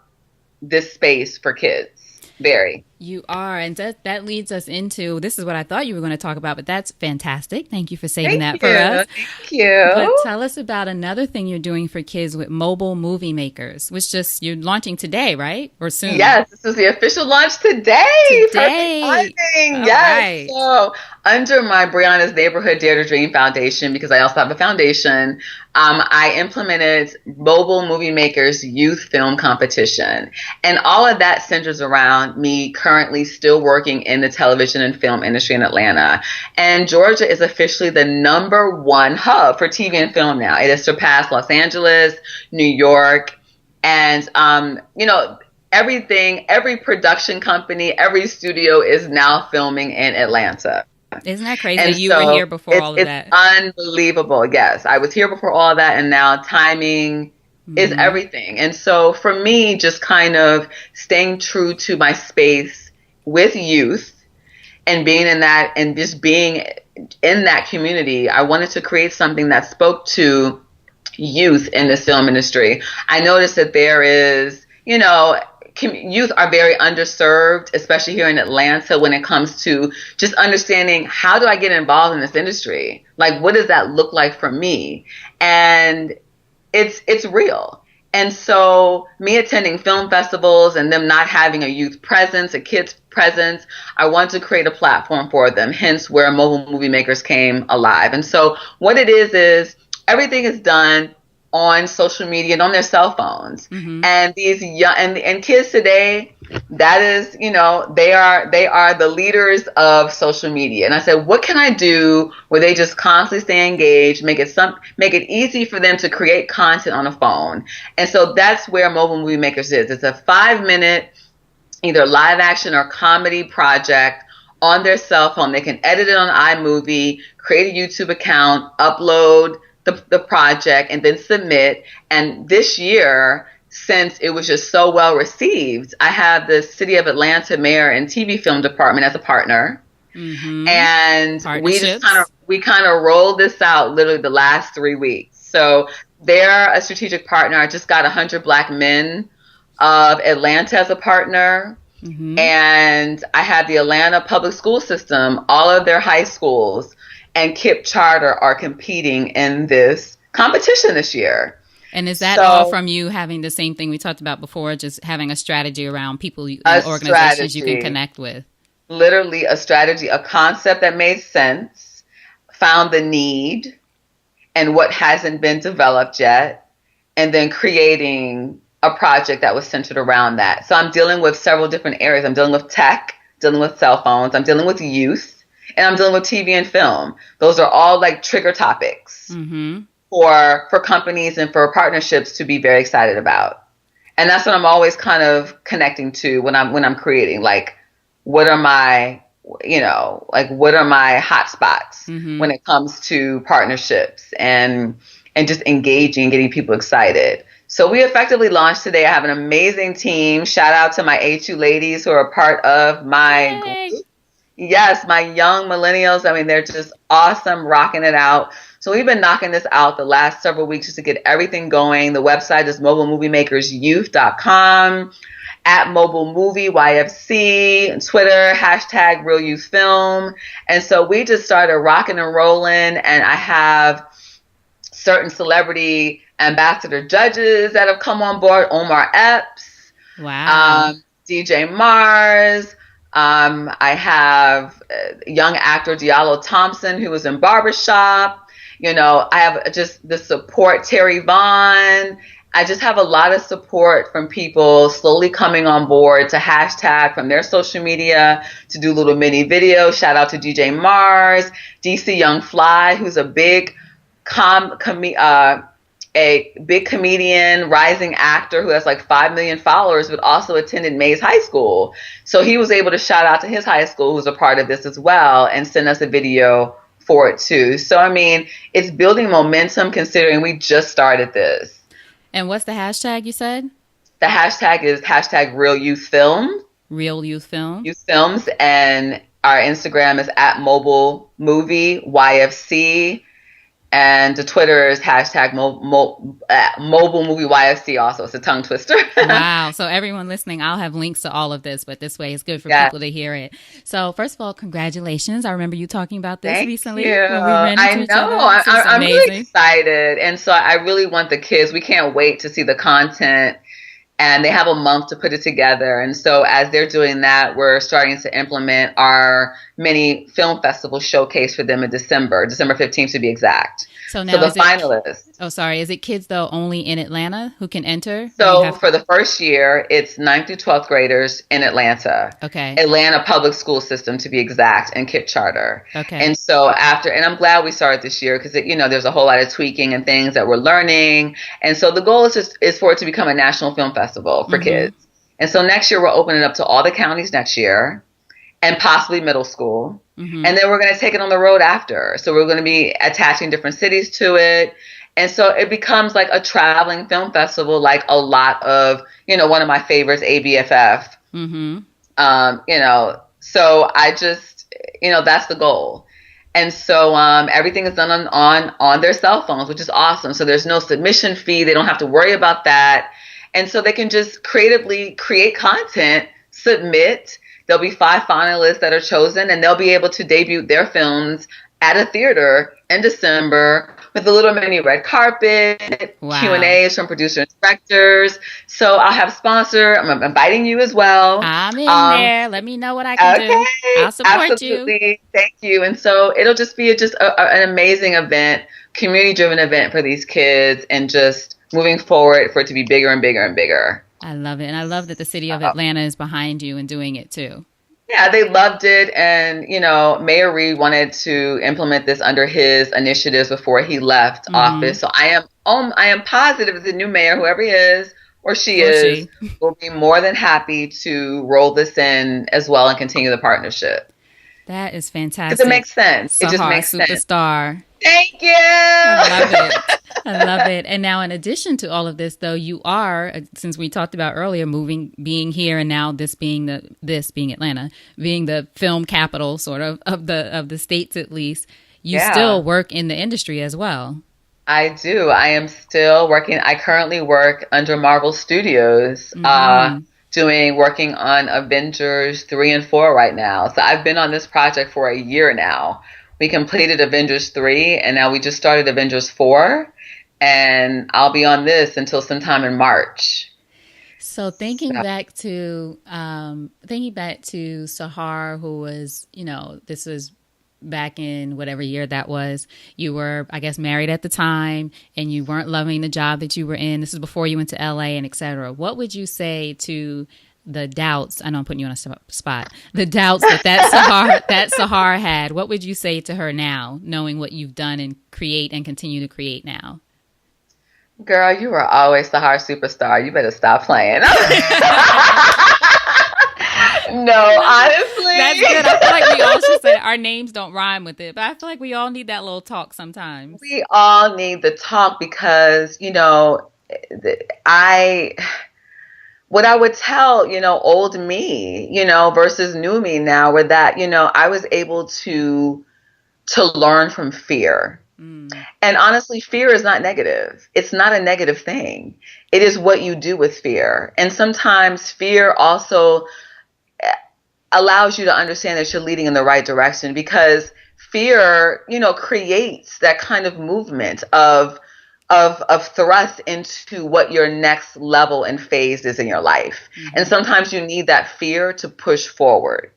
this space for kids. Very. You are. And that leads us into, this is what I thought you were going to talk about, but that's fantastic. Thank you for saving that for us. Thank you. But tell us about another thing you're doing for kids with mobile movie makers, which you're launching today, right? Or soon? Yes, this is the official launch today. Perfect timing. Yes. Right. So under my Brianna's Neighborhood Dare to Dream Foundation, because I also have a foundation, I implemented Mobile Movie Makers Youth Film Competition. And all of that centers around me currently still working in the television and film industry in Atlanta. And Georgia is officially the #1 hub for TV and film now. It has surpassed Los Angeles, New York, and, every production company, every studio is now filming in Atlanta. Isn't that crazy? And you were here before all of that. It's unbelievable. Yes, I was here before all that, and now timing is everything. And so for me, just kind of staying true to my space with youth and being in that and just being in that community, I wanted to create something that spoke to youth in this film industry. I noticed that there is, youth are very underserved, especially here in Atlanta, when it comes to just understanding, how do I get involved in this industry? Like, what does that look like for me? And it's real. And so me attending film festivals and them not having a youth presence, a kid's presence, I want to create a platform for them, hence where Mobile Movie Makers came alive. And so what it is everything is done on social media and on their cell phones. And these young and kids today, that is, they are the leaders of social media. And I said, what can I do where they just constantly stay engaged, make it easy for them to create content on a phone? And so that's where Mobile Movie Makers is. It's a 5-minute either live action or comedy project on their cell phone. They can edit it on iMovie, create a YouTube account, upload the project, and then submit. And this year, since it was just so well received, I have the City of Atlanta Mayor and TV Film Department as a partner. And we kind of rolled this out literally the last 3 weeks. So they're a strategic partner. I just got 100 Black Men of Atlanta as a partner. And I have the Atlanta public school system, all of their high schools, and KIPP Charter are competing in this competition this year. And is that all from you having the same thing we talked about before, just having a strategy around people and organizations you can connect with? Literally a strategy, a concept that made sense, found the need and what hasn't been developed yet, and then creating a project that was centered around that. So I'm dealing with several different areas. I'm dealing with tech, dealing with cell phones, I'm dealing with youth, and I'm dealing with TV and film. Those are all like trigger topics for companies and for partnerships to be very excited about. And that's what I'm always kind of connecting to when I'm creating. Like, what are my hot spots when it comes to partnerships and just engaging, getting people excited. So we effectively launched today. I have an amazing team. Shout out to my A2 ladies who are part of my group. Yes, my young millennials. I mean, they're just awesome, rocking it out. So we've been knocking this out the last several weeks just to get everything going. The website is mobilemoviemakersyouth.com, at Mobile Movie YFC, Twitter, #RealYouthFilm. And so we just started rocking and rolling, and I have certain celebrity ambassador judges that have come on board. Omar Epps, DJ Mars. I have young actor Diallo Thompson, who was in Barbershop. I have just the support, Terry Vaughn. I just have a lot of support from people slowly coming on board to hashtag from their social media to do little mini videos. Shout out to DJ Mars, DC Young Fly, who's a big comedian, rising actor who has like 5 million followers, but also attended Mays High School. So he was able to shout out to his high school, who's a part of this as well, and send us a video for it too. So, I mean, it's building momentum considering we just started this. And what's the hashtag you said? The hashtag is #RealYouthFilm. Real Youth Film. Youth Films. And our Instagram is @MobileMovieYFC. And the Twitter is hashtag mobile movie YFC also. It's a tongue twister. Wow. So everyone listening, I'll have links to all of this, but this way it's good for people to hear it. So first of all, congratulations. I remember you talking about this recently. You. When we ran into each other. I'm really excited. And so I really want the kids, we can't wait to see the content. And they have a month to put it together. And so as they're doing that, we're starting to implement our mini film festival showcase for them in December 15th to be exact. So now the finalists. Is it kids though only in Atlanta who can enter? So for the first year, it's 9th through 12th graders in Atlanta. Okay. Atlanta public school system to be exact, and KIPP charter. Okay. And so and I'm glad we started this year because there's a whole lot of tweaking and things that we're learning. And so the goal is for it to become a national film festival for kids. And so next year we're opening up to all the counties next year and possibly middle school. And then we're going to take it on the road after. So we're going to be attaching different cities to it. And so it becomes like a traveling film festival, like a lot of, one of my favorites, ABFF. So I just, that's the goal. And so everything is done on their cell phones, which is awesome. So there's no submission fee. They don't have to worry about that. And so they can just creatively create content, submit. There'll be 5 finalists that are chosen, and they'll be able to debut their films at a theater in December with a little mini red carpet, wow. Q&As from producers and directors. So I'll have sponsor. I'm inviting you as well. I'm in there. Let me know what I can do. I'll support absolutely. you. Thank you. And so it'll just be an amazing event, community-driven event for these kids, and just moving forward for it to be bigger and bigger and bigger. I love it. And I love that the city of Atlanta is behind you and doing it too. Yeah, they loved it. And, Mayor Reed wanted to implement this under his initiatives before he left office. So I am positive the new mayor, whoever he is or she will be more than happy to roll this in as well and continue the partnership. That is fantastic. Because it makes sense. Sahar, it just makes superstar. Sense. Thank you. I love it. And now in addition to all of this, though, you are, since we talked about earlier, being here, and now this being Atlanta, being the film capital sort of the states, at least, you still work in the industry as well. I do. I am still working. I currently work under Marvel Studios, working on Avengers 3 and 4 right now. So I've been on this project for a year now. We completed Avengers 3, and now we just started Avengers 4, and I'll be on this until sometime in March. So thinking back to Sahar, who was, this was back in whatever year that was. You were, I guess, married at the time, and you weren't loving the job that you were in. This is before you went to LA and et cetera. What would you say to the doubts? I know I'm putting you on a spot. The doubts that Sahar had. What would you say to her now, knowing what you've done and create and continue to create now? Girl, you were always Sahar superstar. You better stop playing. No, honestly. That's good. I feel like we all should say our names don't rhyme with it, but I feel like we all need that little talk sometimes. We all need the talk because, what I would tell, old me, versus new me now were that, I was able to learn from fear. And honestly, fear is not negative. It's not a negative thing. It is what you do with fear. And sometimes fear also allows you to understand that you're leading in the right direction, because fear, creates that kind of movement of thrust into what your next level and phase is in your life. And sometimes you need that fear to push forward.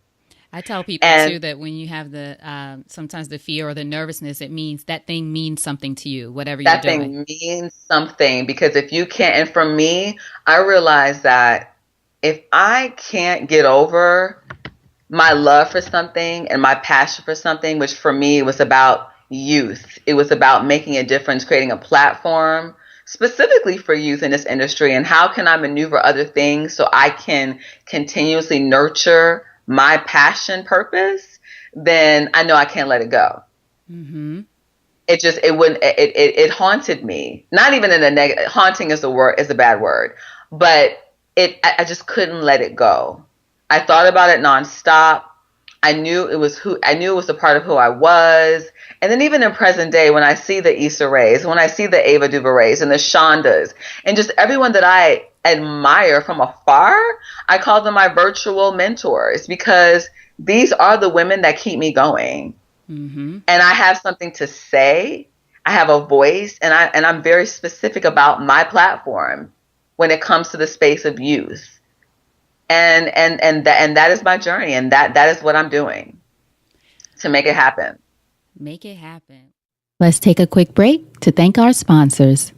I tell people too that when you have the sometimes the fear or the nervousness, it means that thing means something to you, whatever you're doing. That thing means something, because if you can't, and for me, I realized that if I can't get over my love for something and my passion for something, which for me was about youth, it was about making a difference, creating a platform specifically for youth in this industry, and how can I maneuver other things so I can continuously nurture my passion purpose, then I know I can't let it go. It haunted me. Not even in a negative, haunting is a bad word, but I just couldn't let it go. I thought about it nonstop. I knew it was a part of who I was. And then even in present day, when I see the Issa Raes, when I see the Ava DuVernays and the Shondas, and just everyone that I admire from afar, I call them my virtual mentors, because these are the women that keep me going. Mm-hmm. And I have something to say. I have a voice, and I'm very specific about my platform when it comes to the space of youth. And that is my journey, and that is what I'm doing to make it happen. Make it happen. Let's take a quick break to thank our sponsors.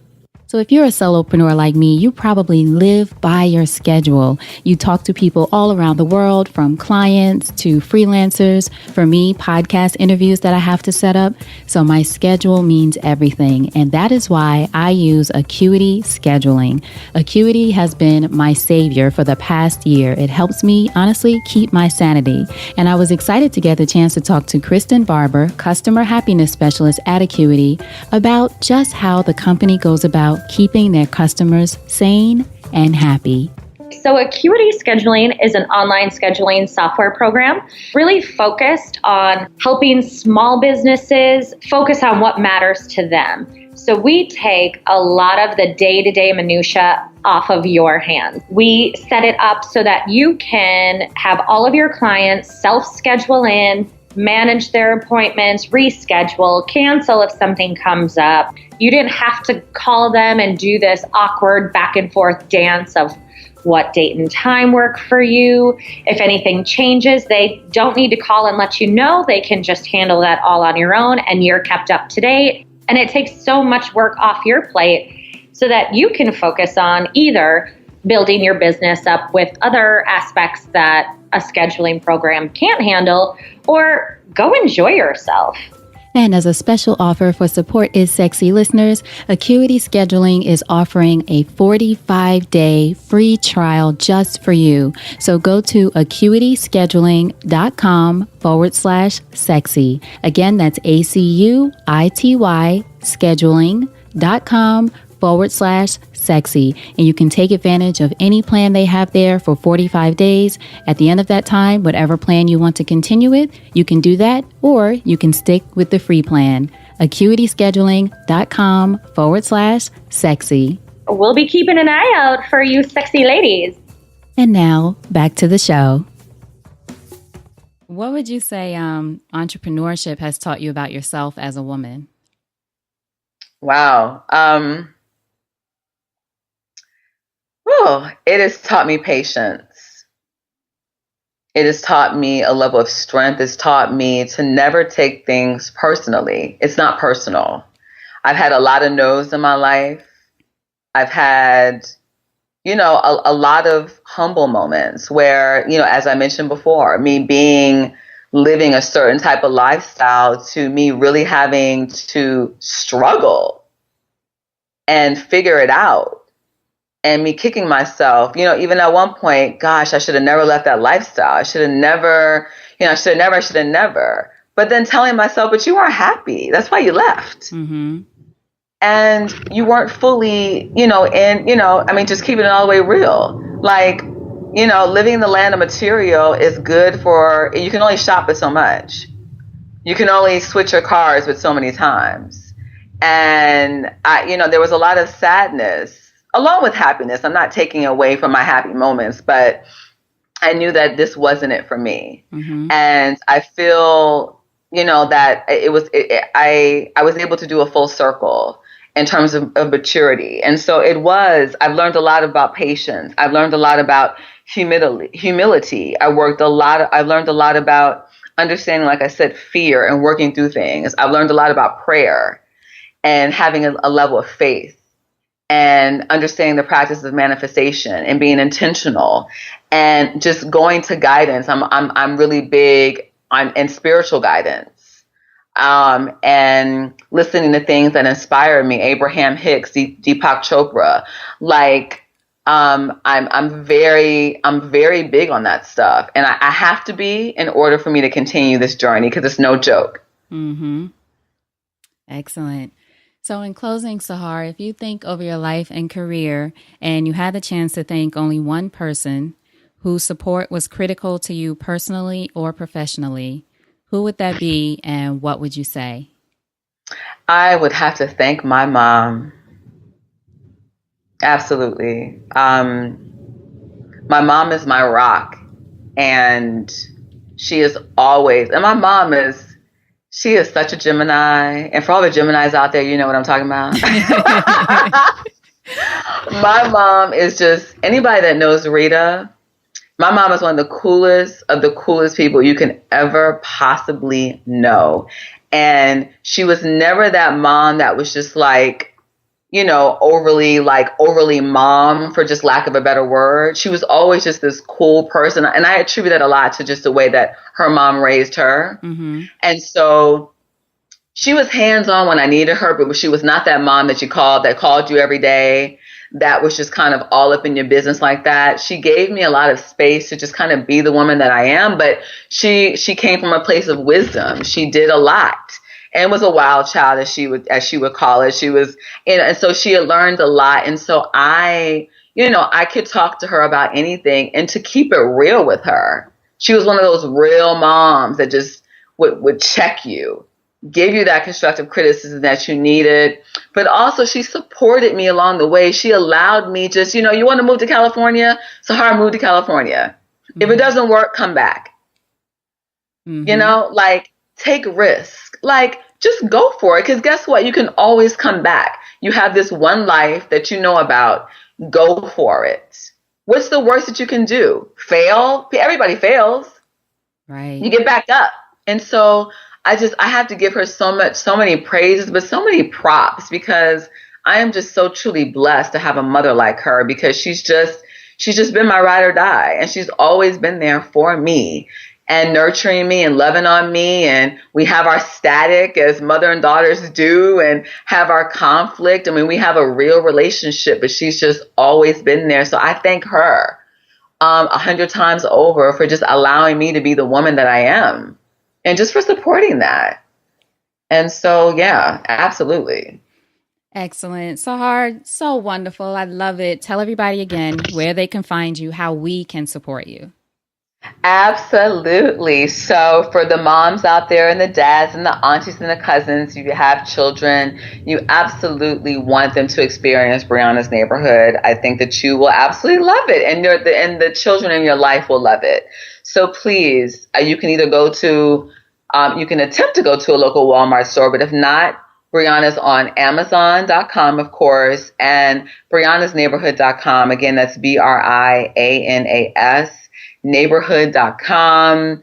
So if you're a solopreneur like me, you probably live by your schedule. You talk to people all around the world, from clients to freelancers. For me, podcast interviews that I have to set up. So my schedule means everything. And that is why I use Acuity Scheduling. Acuity has been my savior for the past year. It helps me, honestly, keep my sanity. And I was excited to get the chance to talk to Kristen Barber, Customer Happiness Specialist at Acuity, about just how the company goes about keeping their customers sane and happy. So Acuity Scheduling is an online scheduling software program really focused on helping small businesses focus on what matters to them. So we take a lot of the day-to-day minutia off of your hands. We set it up so that you can have all of your clients self-schedule in, manage their appointments, reschedule, cancel if something comes up. You didn't have to call them and do this awkward back and forth dance of what date and time work for you. If anything changes, they don't need to call and let you know. They can just handle that all on your own, and you're kept up to date. And it takes so much work off your plate so that you can focus on either building your business up with other aspects that a scheduling program can't handle, or go enjoy yourself. And as a special offer for Support is Sexy listeners, Acuity Scheduling is offering a 45-day free trial just for you. So go to acuityscheduling.com/sexy. Again, that's ACUITY scheduling.com/sexy. And you can take advantage of any plan they have there for 45 days. At the end of that time, whatever plan you want to continue with, you can do that, or you can stick with the free plan. acuityscheduling.com/sexy. We'll be keeping an eye out for you sexy ladies. And now back to the show. What would you say entrepreneurship has taught you about yourself as a woman? Wow. It has taught me patience. It has taught me a level of strength. It's taught me to never take things personally. It's not personal. I've had a lot of no's in my life. I've had, a lot of humble moments where, as I mentioned before, living a certain type of lifestyle to me really having to struggle and figure it out. And me kicking myself, even at one point, gosh, I should have never left that lifestyle. I should have never. But then telling myself, but you weren't happy. That's why you left. Mm-hmm. And you weren't fully, just keeping it all the way real. Like, living in the land of material is good for, you can only shop it so much. You can only switch your cars with so many times. And there was a lot of sadness along with happiness. I'm not taking away from my happy moments, but I knew that this wasn't it for me. Mm-hmm. And I feel, that I was able to do a full circle in terms of maturity. And so I've learned a lot about patience. I've learned a lot about humility. I've learned a lot about understanding, like I said, fear and working through things. I've learned a lot about prayer and having a level of faith, and understanding the practice of manifestation and being intentional, and just going to guidance. I'm really big in spiritual guidance, and listening to things that inspire me. Abraham Hicks, Deepak Chopra. Like, I'm very big on that stuff, and I have to be in order for me to continue this journey, because it's no joke. Mm-hmm. Excellent. So in closing, Sahar, if you think over your life and career and you had the chance to thank only one person, whose support was critical to you personally or professionally, who would that be and what would you say? I would have to thank my mom. Absolutely. My mom is my rock, and she is always, and my mom is, she is such a Gemini. And for all the Geminis out there, you know what I'm talking about. My mom is just, anybody that knows Rita, my mom is one of the coolest people you can ever possibly know. And she was never that mom that was just like, overly mom, for just lack of a better word. She was always just this cool person. And I attribute that a lot to just the way that her mom raised her. Mm-hmm. And so she was hands-on when I needed her, but she was not that mom that called you every day, that was just kind of all up in your business like that. She gave me a lot of space to just kind of be the woman that I am, but she came from a place of wisdom. She did a lot and was a wild child, as she would call it. She was, and so she had learned a lot. And so I could talk to her about anything, and to keep it real with her. She was one of those real moms that just would check you, give you that constructive criticism that you needed, but also she supported me along the way. She allowed me just, you want to move to California? Sahar, move to California. Mm-hmm. If it doesn't work, come back. Mm-hmm. Take risk. Just go for it. Because guess what? You can always come back. You have this one life that you know about. Go for it. What's the worst that you can do? Fail? Everybody fails. Right. You get back up. And so I have to give her so many praises, but so many props, because I am just so truly blessed to have a mother like her, because she's just been my ride or die. And she's always been there for me and nurturing me and loving on me. And we have our static, as mother and daughters do, and have our conflict. I mean, we have a real relationship, but she's just always been there. So I thank her 100 times over for just allowing me to be the woman that I am, and just for supporting that. And so, yeah, absolutely. Excellent. Sahar, so wonderful. I love it. Tell everybody again where they can find you, how we can support you. Absolutely. So for the moms out there, and the dads and the aunties and the cousins, if you have children, you absolutely want them to experience Brianna's Neighborhood. I think that you will absolutely love it, and the children in your life will love it. So please, you can either you can attempt to go to a local Walmart store, but if not, Brianna's on Amazon.com, of course, and BriannasNeighborhood.com. Again, that's BRIANAS. Neighborhood.com.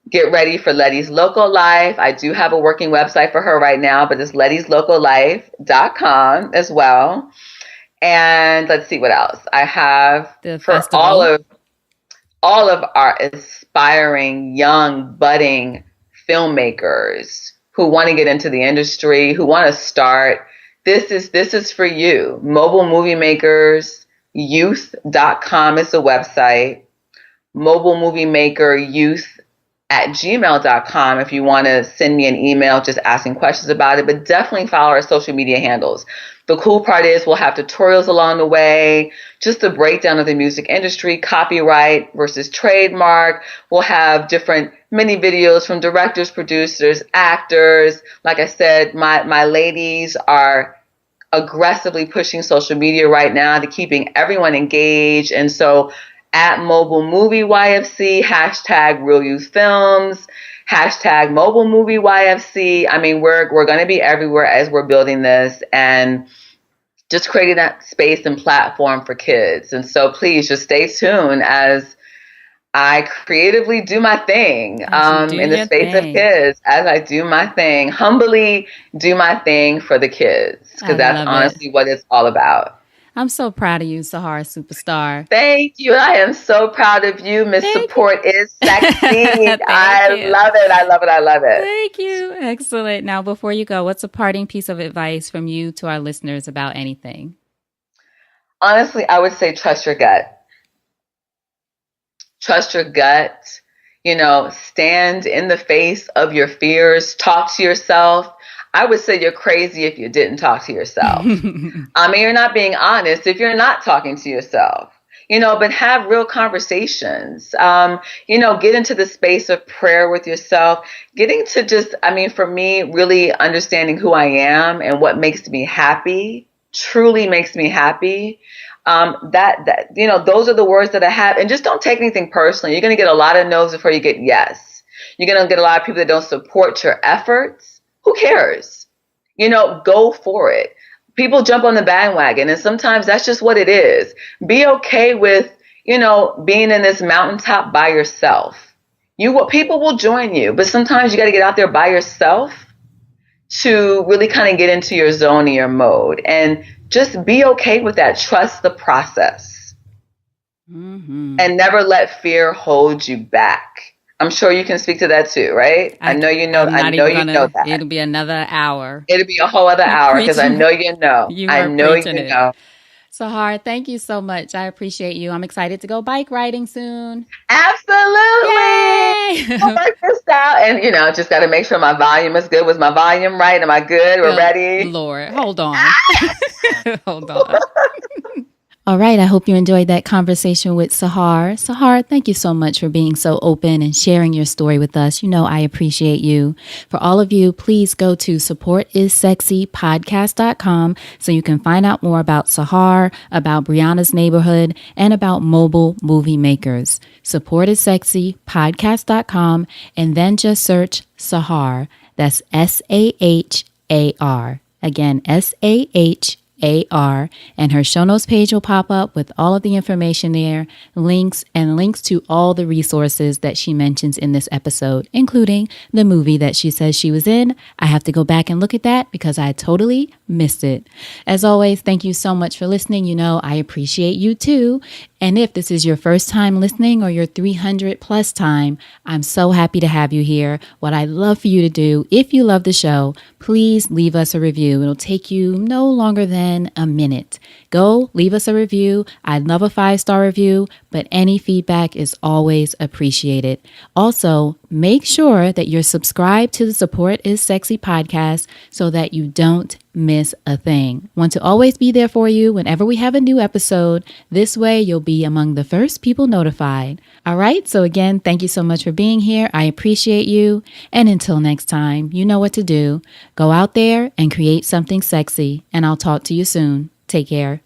Get ready for Letty's Local Life. I do have a working website for her right now, but it's Letty'sLocalLife.com as well. And let's see what else I have for all of our aspiring young budding filmmakers who want to get into the industry, who want to start. This is for you. MobileMovieMakersYouth.com is the website. MobileMovieMakerYouth@gmail.com if you want to send me an email just asking questions about it, but definitely follow our social media handles. The cool part is we'll have tutorials along the way, just a breakdown of the music industry, copyright versus trademark. We'll have different mini videos from directors, producers, actors. Like I said, my ladies are aggressively pushing social media right now to keeping everyone engaged. And so at Mobile Movie YFC, hashtag Real Youth Films, hashtag Mobile Movie YFC. I mean, we're going to be everywhere as we're building this, and just creating that space and platform for kids. And so please just stay tuned as I creatively do my thing in the space of kids, as I do my thing, humbly do my thing for the kids, because that's honestly what it's all about. I'm so proud of you, Sahar Superstar. Thank you. I am so proud of you. Miss Support is sexy. I love it. I love it. I love it. Thank you. Excellent. Now, before you go, what's a parting piece of advice from you to our listeners about anything? Honestly, I would say trust your gut. Trust your gut. Stand in the face of your fears. Talk to yourself. I would say you're crazy if you didn't talk to yourself. You're not being honest if you're not talking to yourself. but have real conversations. Get into the space of prayer with yourself, getting to just, for me, really understanding who I am and what makes me happy, truly makes me happy. Those are the words that I have. And just don't take anything personally. You're going to get a lot of no's before you get yes. You're going to get a lot of people that don't support your efforts. Who cares? Go for it. People jump on the bandwagon, and sometimes that's just what it is. Be okay with, being in this mountaintop by yourself. People will join you, but sometimes you got to get out there by yourself to really kind of get into your zone and your mode, and just be okay with that. Trust the process, and never let fear hold you back. I'm sure you can speak to that too, right? I know you know. I know you know that. It'll be another hour. It'll be a whole other hour because I know you know. I know you know. Sahar, thank you so much. I appreciate you. I'm excited to go bike riding soon. Absolutely. Yay! I'll work this out, and just got to make sure my volume is good. Was my volume right? Am I good? We're ready. Lord, hold on. Hold on. All right, I hope you enjoyed that conversation with Sahar. Sahar, thank you so much for being so open and sharing your story with us. I appreciate you. For all of you, please go to supportissexypodcast.com so you can find out more about Sahar, about Brianna's Neighborhood, and about mobile movie makers. Supportissexypodcast.com, and then just search Sahar. That's Sahar. Again, Sahar. And her show notes page will pop up with all of the information there, links to all the resources that she mentions in this episode, including the movie that she says she was in. I have to go back and look at that because I totally missed it. As always, thank you so much for listening. I appreciate you too. And if this is your first time listening or your 300 plus time, I'm so happy to have you here. What I'd love for you to do, if you love the show, please leave us a review. It'll take you no longer than a minute. Go leave us a review. I'd love a 5-star review, but any feedback is always appreciated. Also, make sure that you're subscribed to the Support is Sexy podcast so that you don't miss a thing. Want to always be there for you whenever we have a new episode. This way, you'll be among the first people notified. All right. So again, thank you so much for being here. I appreciate you. And until next time, you know what to do. Go out there and create something sexy. And I'll talk to you soon. Take care.